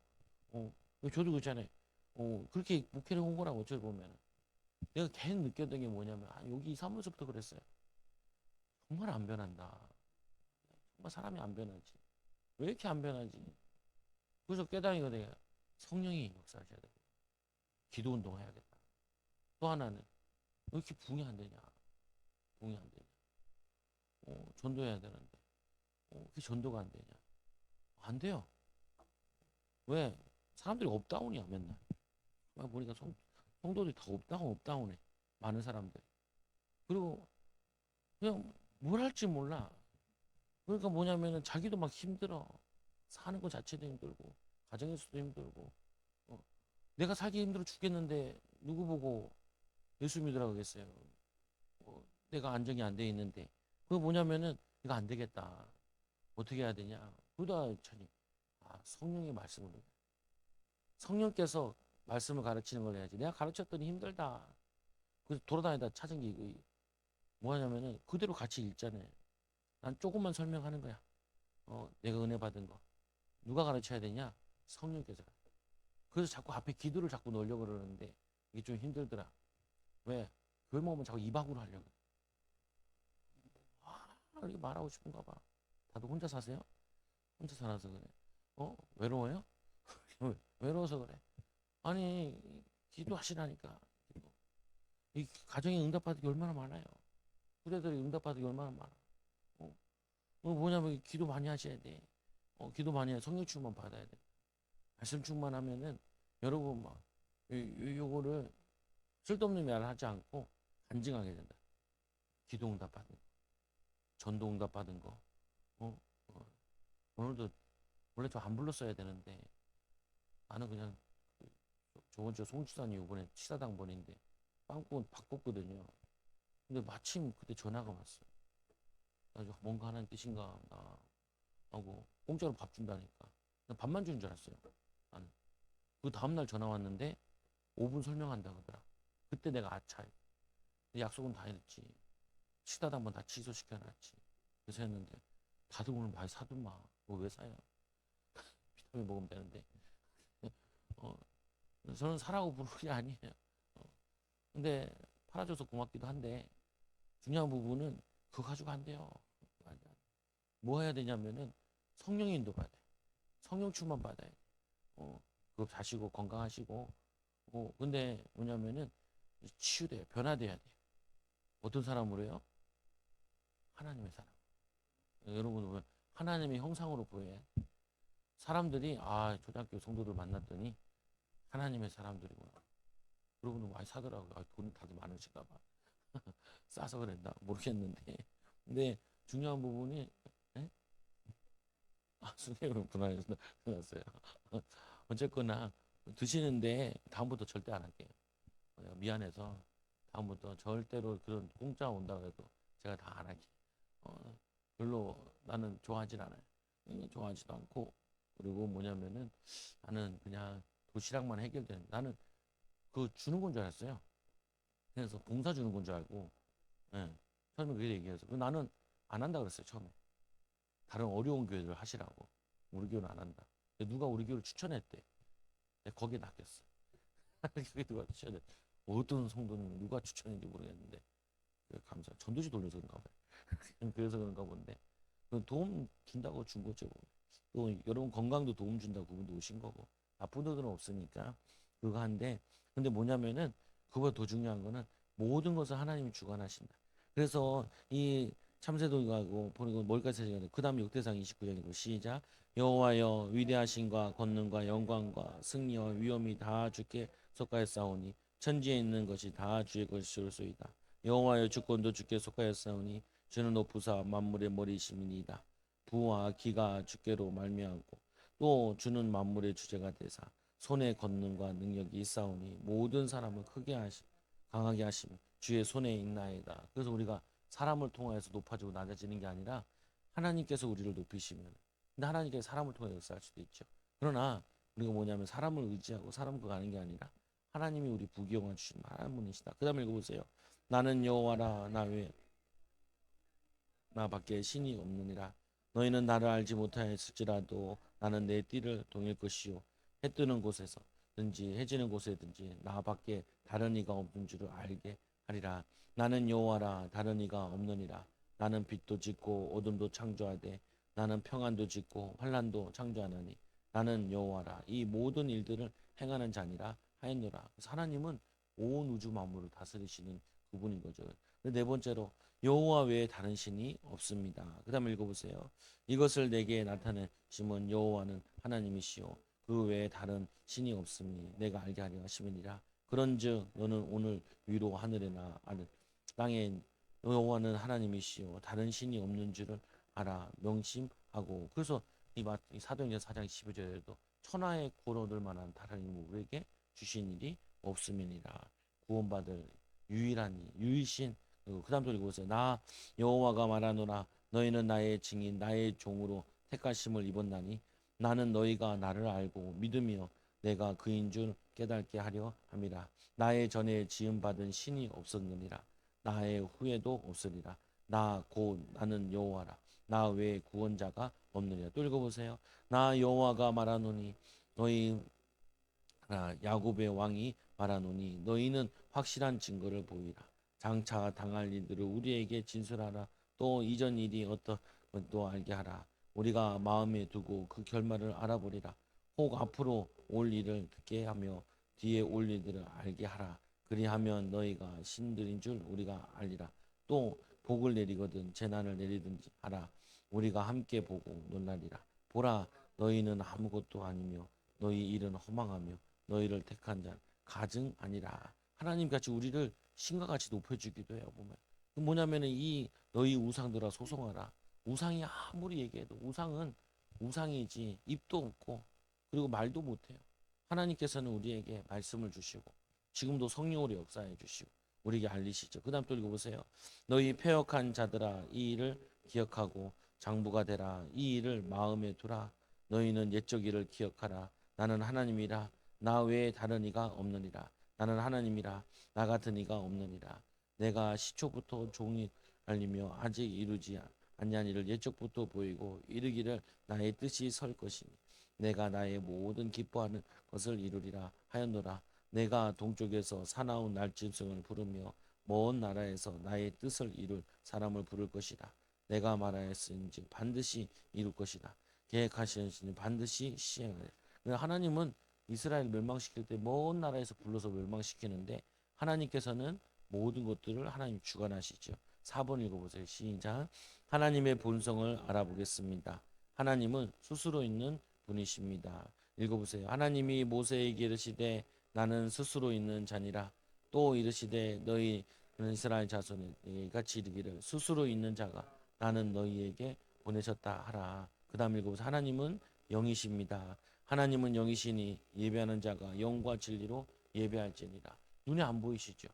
저도 그렇잖아요. 그렇게 목회를 온 거라고 어쩔 보면 내가 계속 느꼈던 게 뭐냐면 여기 사무소부터 그랬어요. 정말 안 변한다. 정말 사람이 안 변하지. 왜 이렇게 안 변하지? 그래서 깨달은 게 성령이 역사하셔야 돼. 기도 운동 해야겠다. 또 하나는 왜 이렇게 붕이 안 되냐? 붕이 안 되냐? 전도해야 되는데 그 전도가 안 되냐? 안 돼요. 왜? 사람들이 업다운이야 맨날. 막 보니까 성도들이 다 업다운해. 많은 사람들. 그리고 그냥 뭘 할지 몰라. 그러니까 뭐냐면은 자기도 막 힘들어. 사는 거 자체도 힘들고 가정에서도 힘들고 내가 살기 힘들어 죽겠는데 누구 보고 예수 믿으라고 하겠어요. 내가 안정이 안 돼 있는데 그거 뭐냐면은 이거 안 되겠다. 어떻게 해야 되냐? 그러다 차니 성령의 말씀을 성령께서 말씀을 가르치는 걸 해야지. 내가 가르쳤더니 힘들다. 그래서 돌아다니다 찾은 게 이거 뭐냐면은 그대로 같이 읽잖아요. 난 조금만 설명하는 거야. 내가 은혜 받은 거. 누가 가르쳐야 되냐? 성령께서. 그래서 자꾸 앞에 기도를 자꾸 넣으려고 그러는데 이게 좀 힘들더라. 왜? 그걸 먹으면 자꾸 입학으로 하려고. 이렇게 말하고 싶은가 봐. 다들 혼자 사세요? 혼자 살아서 그래. 외로워요? 외로워서 그래. 아니, 기도하시라니까. 이 가정에 응답받은 게 얼마나 많아요. 후대들이 응답받은 게 얼마나 많아. 뭐냐면 기도 많이 하셔야 돼. 기도 많이 해. 성령 충만 받아야 돼. 말씀 충만하면은 여러분 막 요거를 쓸데없는 말을 하지 않고 간증하게 된다. 기도 응답 받은 거, 전도 응답 받은 거. 오늘도 원래 저 안 불렀어야 되는데 나는 그냥 저번 주에 송지산이 이번에 치사당 번인데 빵꾸는 바꿨거든요. 근데 마침 그때 전화가 왔어. 그래서 뭔가 하는 뜻인가 나 하고 공짜로 밥 준다니까. 난 밥만 주는 줄 알았어요. 나는. 그 다음날 전화 왔는데 5분 설명한다 그러더라. 그때 내가 아차. 약속은 다 했지. 치다도 한번 다 취소시켜놨지. 그래서 했는데 다들 오늘 많이 사두마. 그거 왜 사요? 비타민 먹으면 되는데. 저는 사라고 부르는 게 아니에요. 어, 근데 팔아줘서 고맙기도 한데 중요한 부분은 그거 가지고 안 돼요. 뭐 해야 되냐면은 성령 인도 받아야 돼. 성령 충만 받아야 돼. 어, 그거 자시고 건강하시고. 근데 뭐냐면은 치유돼요. 변화돼야 돼요. 어떤 사람으로요? 하나님의 사람. 여러분 보면 하나님의 형상으로 보여요. 사람들이 초등학교 성도들 만났더니 하나님의 사람들이구나. 그러고는 많이 사더라고요. 돈이 다들 많으신가 봐. 싸서 그랬나 모르겠는데. 근데 중요한 부분이 예? 수혜로 분할했어요. 어쨌거나 드시는데 다음부터 절대 안 할게요. 미안해서 다음부터 절대로 그런 공짜 온다고 해도 제가 다 안 할게요. 별로 나는 좋아하진 않아요. 좋아하지도 않고 그리고 뭐냐면은 나는 그냥 도시락만 해결되는 나는 그 주는 건 줄 알았어요. 그래서 봉사 주는 건 줄 알고 예. 처음에 그렇게 얘기해서 나는 안 한다 그랬어요. 처음에 다른 어려운 교회들 하시라고 우리 교회는 안 한다. 누가 우리 교회를 추천했대. 거기에 낚였어. 그게 누가 추천해? 어떤 성도는 누가 추천했는지 모르겠는데 감사. 전도지 돌려서 그런가 봐요. 그래서 그런가 본데 도움 준다고 준 거죠. 또 여러분 건강도 도움 준다고 그분도 오신 거고 나쁜 도들은 없으니까 그거 한데 근데 뭐냐면은 그보다 더 중요한 거는 모든 것을 하나님이 주관하신다. 그래서 이 참새도가고 보니까 뭘까지 생각해. 그다음 역대상 29장이고 시작. 여호와여 위대하신과 권능과 영광과 승리와 위엄이 다 주께 속하였사오니 천지에 있는 것이 다 주의 것이올소이다. 여호와여 주권도 주께 속하였사오니 주는 높으사 만물의 머리이심이니이다. 부와 기가 주께로 말미암고 또 주는 만물의 주제가 되사 손의 권능과 능력이 있사오니 모든 사람을 크게 하시 강하게 하시며 주의 손에 있나이다. 그래서 우리가 사람을 통하여서 높아지고 낮아지는 게 아니라 하나님께서 우리를 높이시면 근데 하나님께서 사람을 통해 역사할 수도 있죠. 그러나 우리가 뭐냐면 사람을 의지하고 사람 그 가는 게 아니라 하나님이 우리 부귀영화 주신 하나님이시다. 그 다음에 읽어보세요. 나는 여호와라 나 밖에 신이 없느니라. 너희는 나를 알지 못하였을지라도 나는 내 띠를 동일 것이요 해 뜨는 곳에서든지 해지는 곳에든지 나 밖에 다른 이가 없는 줄을 알게 하리라. 나는 여호와라 다른 이가 없느니라. 나는 빛도 짓고 어둠도 창조하되 나는 평안도 짓고 환란도 창조하나니 나는 여호와라 이 모든 일들을 행하는 자니라 하였노라. 하나님은 온 우주 만물을 다스리시는 그분인 거죠. 네 번째로 여호와 외에 다른 신이 없습니다. 그다음 읽어보세요. 이것을 내게 나타내심은 여호와는 하나님이시요 그 외에 다른 신이 없음이 내가 알게 하려 하심이니라. 그런즉 너는 오늘 위로 하늘에나 아래 땅에 여호와는 하나님이시요 다른 신이 없는 줄을 알아 명심하고 그래서 이 사도행전 4장 12절에도 천하의 구원을 만한 다른 힘을 우리에게 주신 일이 없음이니라. 구원받을 유일신 그 다음 또 읽어보세요. 나 여호와가 말하노라 너희는 나의 증인 나의 종으로 택하심을 입었나니 나는 너희가 나를 알고 믿으며 내가 그인 줄 깨닫게 하려 함이라. 나의 전에 지음 받은 신이 없었느니라. 나의 후에도 없으리라. 나 곧 나는 여호와라. 나 외에 구원자가 없느니라. 또 읽어보세요. 나 여호와가 말하노니 너희 야곱의 왕이 말하노니 너희는 확실한 증거를 보이라. 장차 당할 일들을 우리에게 진술하라. 또 이전 일이 어떤 것도 알게 하라. 우리가 마음에 두고 그 결말을 알아보리라. 혹 앞으로 올 일을 듣게 하며 뒤에 올 일들을 알게 하라. 그리하면 너희가 신들인 줄 우리가 알리라. 또 복을 내리거든 재난을 내리든지 하라. 우리가 함께 보고 놀라리라. 보라 너희는 아무것도 아니며 너희 일은 허망하며 너희를 택한 자 가증 아니라. 하나님 같이 우리를 신과 같이 높여주기도 해요. 보면 그 뭐냐면은 이 너희 우상들아 소송하라. 우상이 아무리 얘기해도 우상은 우상이지 입도 없고 그리고 말도 못해요. 하나님께서는 우리에게 말씀을 주시고 지금도 성령으로 역사해 주시고 우리에게 알리시죠. 그 다음 또 읽어보세요. 너희 패역한 자들아 이 일을 기억하고 장부가 되라. 이 일을 마음에 두라. 너희는 옛적 일을 기억하라. 나는 하나님이라. 나 외에 다른 이가 없느니라. 나는 하나님이라. 나 같은 이가 없느니라. 내가 시초부터 종이 알리며 아직 이루지 아니한 일을 옛적부터 보이고 이르기를 나의 뜻이 설 것이니 내가 나의 모든 기뻐하는 것을 이루리라 하였노라. 내가 동쪽에서 사나운 날짐승을 부르며 먼 나라에서 나의 뜻을 이룰 사람을 부를 것이다. 내가 말하였은즉 반드시 이룰 것이다. 계획하시니 반드시 시행하리라. 하나님은 이스라엘 멸망시킬 때 먼 나라에서 불러서 멸망시키는데 하나님께서는 모든 것들을 하나님 주관하시죠. 4번 읽어보세요. 시작. 하나님의 본성을 알아보겠습니다. 하나님은 스스로 있는 분이십니다. 읽어보세요. 하나님이 모세에게 이르시되 나는 스스로 있는 자니라. 또 이르시되 너희 이스라엘 자손에게 같이 이르기를 스스로 있는 자가 나는 너희에게 보내셨다 하라. 그 다음 읽어보세요. 하나님은 영이십니다. 하나님은 영이시니 예배하는 자가 영과 진리로 예배할지니라. 눈에 안 보이시죠?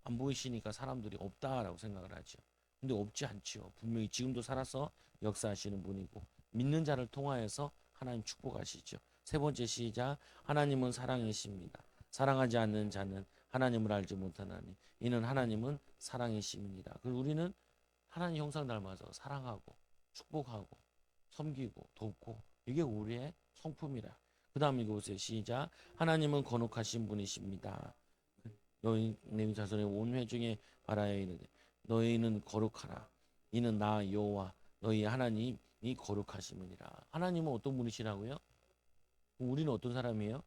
안 보이시니까 사람들이 없다라고 생각을 하죠. 근데 없지 않죠. 분명히 지금도 살아서 역사하시는 분이고 믿는 자를 통하여서 하나님 축복하시죠. 세 번째 시작. 하나님은 사랑이십니다. 사랑하지 않는 자는 하나님을 알지 못하나니 이는 하나님은 사랑이십니다. 그리고 우리는 하나님 형상 닮아서 사랑하고 축복하고 섬기고 돕고 이게 우리의 성품이라. 그 다음 읽어보세요. 시작. 하나님은 거룩하신 분이십니다. 너희 내 자손의 온 회중에 말하여 이르되 너희는 거룩하라. 이는 나 여호와 너희 하나님이 거룩하심이니라. 하나님은 어떤 분이시라고요? 우리는 어떤 사람이에요?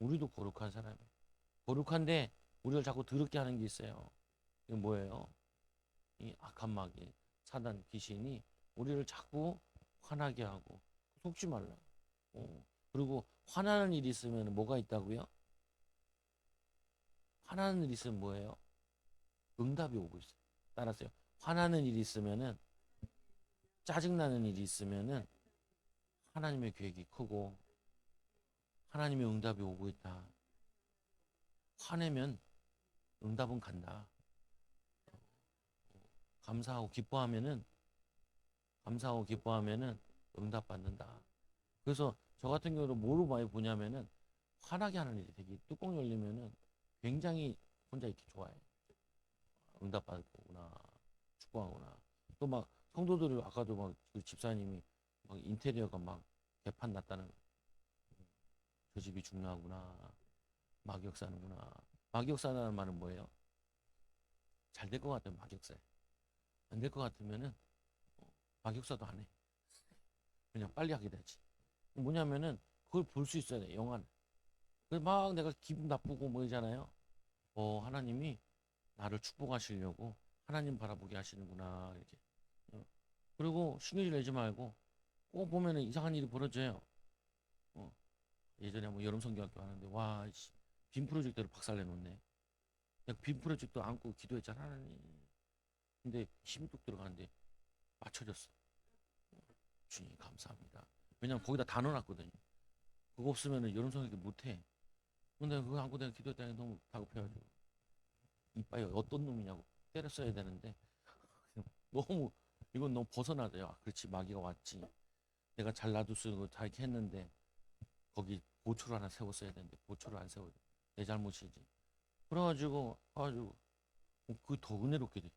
우리도 거룩한 사람이에요. 거룩한데 우리를 자꾸 더럽게 하는 게 있어요. 이게 뭐예요? 이 악한 마귀, 사단, 귀신이 우리를 자꾸 화나게 하고 속지 말라. 그리고 화나는 일이 있으면 뭐가 있다고요? 화나는 일이 있으면 뭐예요? 응답이 오고 있어요. 따라서요. 화나는 일이 있으면은 짜증나는 일이 있으면은 하나님의 계획이 크고 하나님의 응답이 오고 있다. 화내면 응답은 간다. 감사하고 기뻐하면은 응답 받는다. 그래서 저 같은 경우도 뭐로 많이 보냐면은 화나게 하는 일이 되게 뚜껑 열리면은 굉장히 혼자 이렇게 좋아해. 응답 받을 거구나. 축복하구나. 또 막 성도들이 아까도 막 그 집사님이 막 인테리어가 막 개판 났다는 저 집이 중요하구나. 막역사는구나. 막역사라는 말은 뭐예요? 잘 될 것 같으면 막역사해. 안 될 것 같으면은 막역사도 안 해. 그냥 빨리 하게 되지. 뭐냐면은 그걸 볼 수 있어야 돼. 영화는. 그래서 막 내가 기분 나쁘고 뭐잖아요. 하나님이 나를 축복하시려고 하나님 바라보게 하시는구나 이렇게. 그리고 신경질 내지 말고 꼭 보면은 이상한 일이 벌어져요. 어, 예전에 뭐 여름 성경학교 하는데 와, 빔 프로젝트를 박살내 놓네. 내가 빔 프로젝트 안고 기도했잖아 하나님. 근데 힘이 뚝 들어가는데 맞춰졌어. 주님 감사합니다. 왜냐면 거기다 다 넣어놨거든요. 그거 없으면은 여름 성경학교 못해. 근데 그거 안고 내가 기도했다니 너무 다급해가지고 이빠이 어떤 놈이냐고 때렸어야 되는데 너무 이건 너무 벗어나져요. 그렇지 마귀가 왔지. 내가 잘 놔두고 다 이렇게 했는데 거기 보초를 하나 세웠어야 되는데 보초를 안 세워. 내 잘못이지. 그래가지고 그게 더 은혜롭게 돼.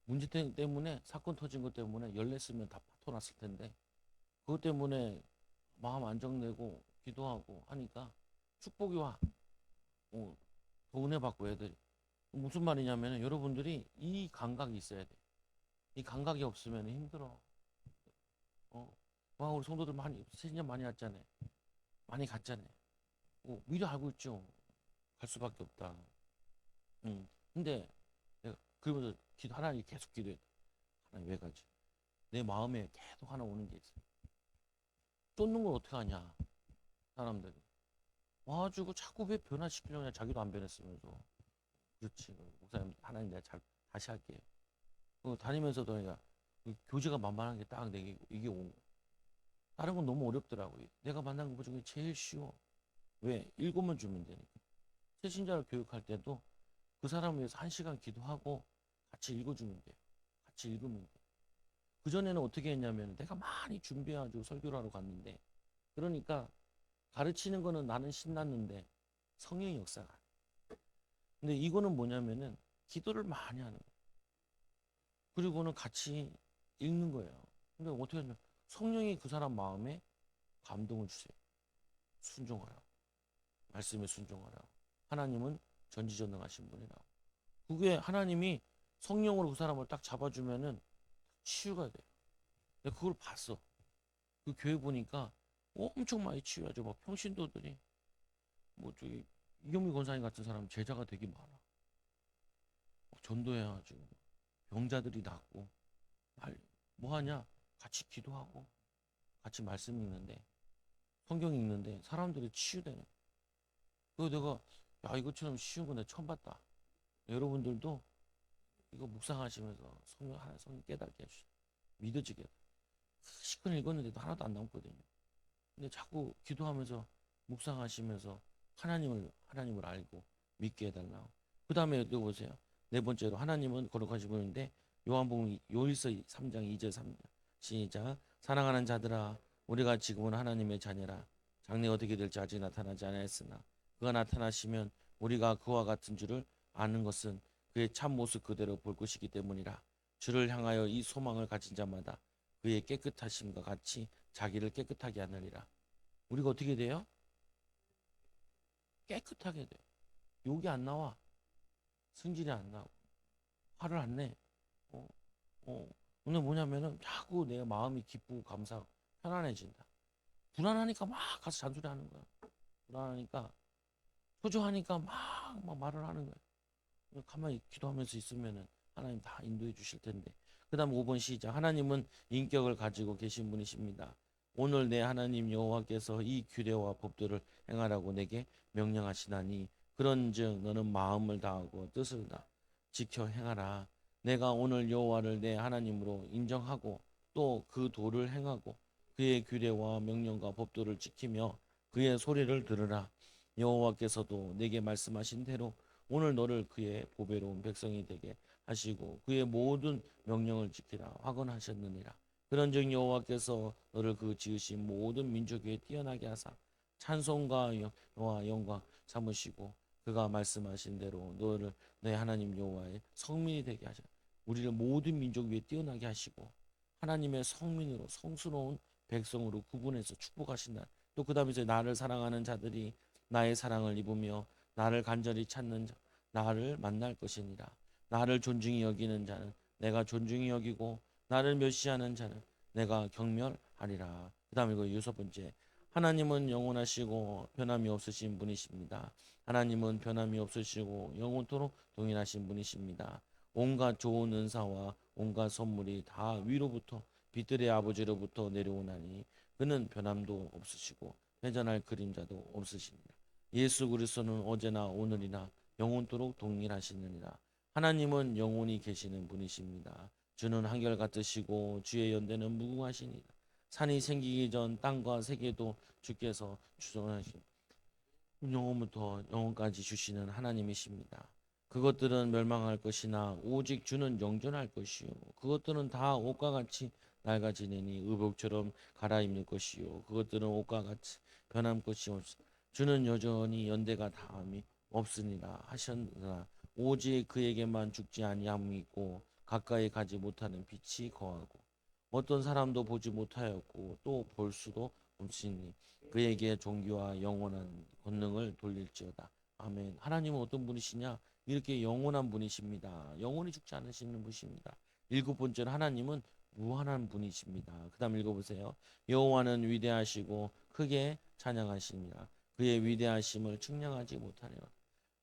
문제 때문에 사건 터진 것 때문에 열냈으면 다 파토났을 텐데 그것 때문에 마음 안정되고 기도하고 하니까 축복이 와. 더 은혜 받고 애들이. 무슨 말이냐면 여러분들이 이 감각이 있어야 돼. 이 감각이 없으면 힘들어. 우리 성도들 많이 세진년 많이 왔잖아요. 많이 갔잖아요. 미리 알고 있죠. 갈 수밖에 없다. 근데 내가 그러면서 하나님 계속 기도해. 하나님 왜 가지? 내 마음에 계속 하나 오는 게 있어. 쫓는 걸 어떻게 하냐? 사람들이 와가지고 자꾸 왜 변화시키려고 하냐? 자기도 안 변했으면서. 그렇지. 목사님 하나님 내가 잘 다시 할게요. 다니면서도 내가 교제가 만만한 게 딱 이게 오고 다른 건 너무 어렵더라고요. 내가 만난 것 중에 제일 쉬워. 왜? 읽으면 주면 되니까. 새신자를 교육할 때도 그 사람을 위해서 1시간 기도하고 같이 읽어주면 돼요. 같이 읽으면 돼요. 그전에는 어떻게 했냐면 내가 많이 준비해가지고 설교를 하러 갔는데 그러니까 가르치는 거는 나는 신났는데 성령의 역사가. 근데 이거는 뭐냐면은 기도를 많이 하는 거예요. 그리고는 같이 읽는 거예요. 근데 어떻게 하냐면 성령이 그 사람 마음에 감동을 주세요. 순종하라. 말씀에 순종하라. 하나님은 전지전능하신 분이라고. 그게 하나님이 성령으로 그 사람을 딱 잡아주면은 치유가 돼. 내가 그걸 봤어. 그 교회 보니까 엄청 많이 치유하죠. 막 평신도들이 뭐 저기 이경미 권사님 같은 사람 제자가 되게 많아. 전도해가지고 병자들이 낫고 뭐 하냐? 같이 기도하고 같이 말씀 읽는데 성경 읽는데 사람들이 치유되는. 그거 내가 야 이것처럼 쉬운 거 내가 처음 봤다. 여러분들도 이거 묵상하시면서 성령 깨닫게 해주세요. 믿어지게. 시간 읽었는데도 하나도 안 남거든요. 근데 자꾸 기도하면서 묵상하시면서 하나님을 알고 믿게 해달라고. 그 다음에 또 보세요. 네 번째로 하나님은 거룩하신 분인데 요한복음 요일서 3장 2절 3절 시작. 사랑하는 자들아 우리가 지금은 하나님의 자녀라. 장래 어떻게 될지 아직 나타나지 않았으나 그가 나타나시면 우리가 그와 같은 줄을 아는 것은 그의 참 모습 그대로 볼 것이기 때문이라. 주를 향하여 이 소망을 가진 자마다 그의 깨끗하심과 같이 자기를 깨끗하게 하느니라. 우리가 어떻게 돼요? 깨끗하게 돼요. 욕이 안 나와. 승질이 안 나고 화를 안 내. 어, 오늘 뭐냐면은 자꾸 내 마음이 기쁘고 감사하고 편안해진다. 불안하니까 막 가서 잔소리하는 거야. 불안하니까 초조하니까 막 말을 하는 거야. 가만히 기도하면서 있으면은 하나님 다 인도해 주실 텐데. 그다음 5번 시작. 하나님은 인격을 가지고 계신 분이십니다. 오늘 내 하나님 여호와께서 이 규례와 법도를 행하라고 내게 명령하시나니 그런즉 너는 마음을 다하고 뜻을 다 지켜 행하라. 내가 오늘 여호와를 내 하나님으로 인정하고 또 그 도를 행하고 그의 규례와 명령과 법도를 지키며 그의 소리를 들으라. 여호와께서도 내게 말씀하신 대로 오늘 너를 그의 보배로운 백성이 되게 하시고 그의 모든 명령을 지키라 확언하셨느니라. 그런즉 여호와께서 너를 그 지으신 모든 민족 위에 뛰어나게 하사 찬송과 영광 삼으시고 그가 말씀하신 대로 너를 내 하나님 여호와의 성민이 되게 하셔. 우리를 모든 민족 위에 뛰어나게 하시고 하나님의 성민으로 성스러운 백성으로 구분해서 축복하신다. 또 그다음에 이제 나를 사랑하는 자들이 나의 사랑을 입으며 나를 간절히 찾는 자 나를 만날 것이니라. 나를 존중히 여기는 자는 내가 존중히 여기고 나를 멸시하는 자는 내가 경멸하리라. 그다음에 이거 6번째. 하나님은 영원하시고 변함이 없으신 분이십니다. 하나님은 변함이 없으시고 영원토록 동일하신 분이십니다. 온갖 좋은 은사와 온갖 선물이 다 위로부터 빛들의 아버지로부터 내려오나니 그는 변함도 없으시고 회전할 그림자도 없으시니라. 예수 그리스도는 어제나 오늘이나 영원토록 동일하시느니라. 하나님은 영원히 계시는 분이십니다. 주는 한결같으시고 주의 연대는 무궁하시니라. 산이 생기기 전 땅과 세계도 주께서 주정하신 영원부터 영원까지 주시는 하나님이십니다. 그것들은 멸망할 것이나 오직 주는 영존할 것이요 그것들은 다 옷과 같이 낡아지느니 의복처럼 갈아입는 것이요 그것들은 옷과 같이 변함 것이 없으 주는 여전히 연대가 다함이 없으니라 하셨으나 오직 그에게만 죽지 아니함이 있고 가까이 가지 못하는 빛이 거하고 어떤 사람도 보지 못하였고 또 볼 수도 없으니 그에게 존귀와 영원한 권능을 돌릴지어다. 아멘. 하나님은 어떤 분이시냐? 이렇게 영원한 분이십니다. 영원히 죽지 않으시는 분이십니다. 7번째로 하나님은 무한한 분이십니다. 그 다음 읽어보세요. 여호와는 위대하시고 크게 찬양하시니라. 그의 위대하심을 측량하지 못하리라.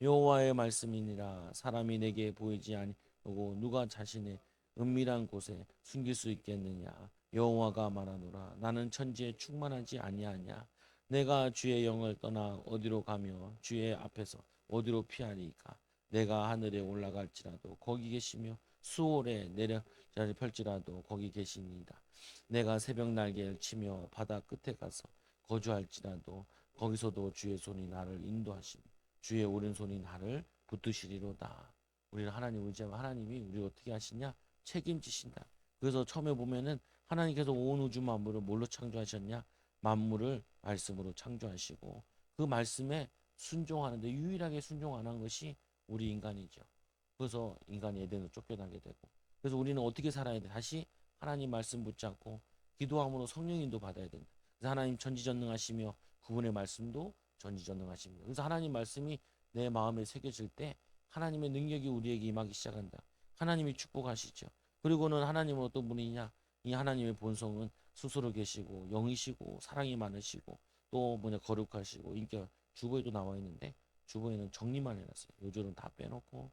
여호와의 말씀이니라. 사람이 내게 보이지 아니하고 누가 자신의 은밀한 곳에 숨길 수 있겠느냐. 여호와가 말하노라. 나는 천지에 충만하지 아니하냐. 내가 주의 영을 떠나 어디로 가며 주의 앞에서 어디로 피하리까. 내가 하늘에 올라갈지라도 거기 계시며 수월에 내려 자리 펼지라도 거기 계시니이다. 내가 새벽 날개를 치며 바다 끝에 가서 거주할지라도 거기서도 주의 손이 나를 인도하시며 주의 오른손이 나를 붙드시리로다. 우리는 하나님 의지하면 하나님이 우리를 어떻게 하시냐? 책임지신다. 그래서 처음에 보면은 하나님께서 온 우주 만물을 뭘로 창조하셨냐? 만물을 말씀으로 창조하시고 그 말씀에 순종하는데 유일하게 순종 안 한 것이 우리 인간이죠. 그래서 인간이 에덴으로 쫓겨나게 되고 그래서 우리는 어떻게 살아야 돼? 다시 하나님 말씀 붙잡고 기도함으로 성령 인도 받아야 된다. 그래서 하나님 전지전능하시며 그분의 말씀도 전지전능하십니다. 그래서 하나님 말씀이 내 마음에 새겨질 때 하나님의 능력이 우리에게 임하기 시작한다. 하나님이 축복하시죠. 그리고는 하나님은 어떤 분이냐? 이 하나님의 본성은 스스로 계시고 영이시고 사랑이 많으시고 또 거룩하시고 인격 주보에도 나와 있는데 주보에는 정리만 해놨어요. 요절은 다 빼놓고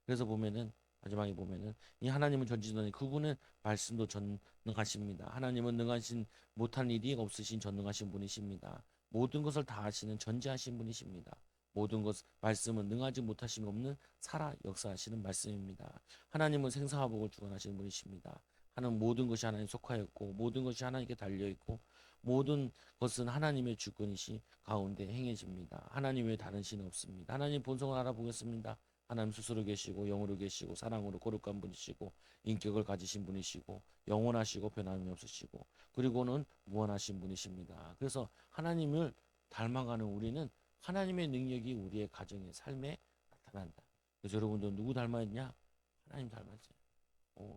그래서 보면은 마지막에 보면은 이 하나님은 전지전능 그분은 말씀도 전능하십니다. 하나님은 능하신 못한 일이 없으신 전능하신 분이십니다. 모든 것을 다 하시는 전지하신 분이십니다. 모든 것 말씀은 능하지 못하심 없는 살아 역사하시는 말씀입니다. 하나님은 생사화복을 주관하시는 분이십니다. 하는 모든 것이 하나님 속하였고 모든 것이 하나님께 달려 있고 모든 것은 하나님의 주권이시 가운데 행해집니다. 하나님 외에 다른 신은 없습니다. 하나님 본성을 알아보겠습니다. 하나님 스스로 계시고 영으로 계시고 사랑으로 거룩한 분이시고 인격을 가지신 분이시고 영원하시고 변함이 없으시고 그리고는 무한하신 분이십니다. 그래서 하나님을 닮아가는 우리는 하나님의 능력이 우리의 가정의 삶에 나타난다. 그래서 여러분도 누구 닮았냐? 하나님 닮았어요.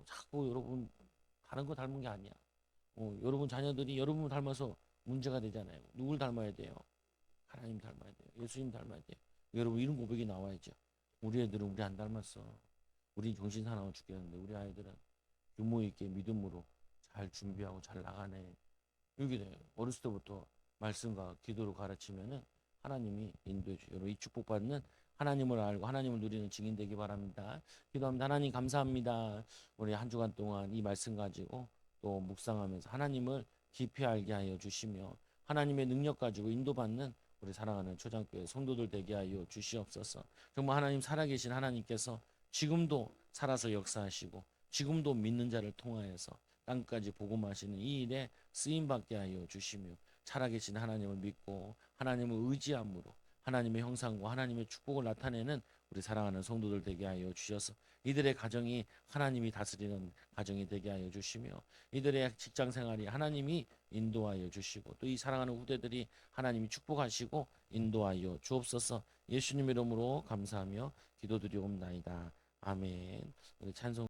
자꾸 여러분 다른 거 닮은 게 아니야. 여러분 자녀들이 여러분 닮아서 문제가 되잖아요. 누굴 닮아야 돼요? 하나님 닮아야 돼요. 예수님 닮아야 돼요. 여러분 이런 고백이 나와야죠. 우리 애들은 우리 안 닮았어. 우린 정신 사나워 죽겠는데 우리 아이들은 규모 있게 믿음으로 잘 준비하고 잘 나가네. 이렇게 돼요. 어렸을 때부터 말씀과 기도로 가르치면은 하나님이 인도해 주요. 여러분 이 축복받는 하나님을 알고 하나님을 누리는 증인 되기 바랍니다. 기도합니다. 하나님 감사합니다. 우리 한 주간 동안 이 말씀 가지고 또 묵상하면서 하나님을 깊이 알게 하여 주시며 하나님의 능력 가지고 인도받는 우리 사랑하는 초장교회 성도들 되게 하여 주시옵소서. 정말 하나님 살아계신 하나님께서 지금도 살아서 역사하시고 지금도 믿는 자를 통하여서 땅까지 복음하시는 이 일에 쓰임받게 하여 주시며 살아계신 하나님을 믿고 하나님을 의지함으로 하나님의 형상과 하나님의 축복을 나타내는 우리 사랑하는 성도들 되게 하여 주셔서 이들의 가정이 하나님이 다스리는 가정이 되게 하여 주시며 이들의 직장 생활이 하나님이 인도하여 주시고 또 이 사랑하는 후대들이 하나님이 축복하시고 인도하여 주옵소서. 예수님 이름으로 감사하며 기도드리옵나이다. 아멘. 우리 찬송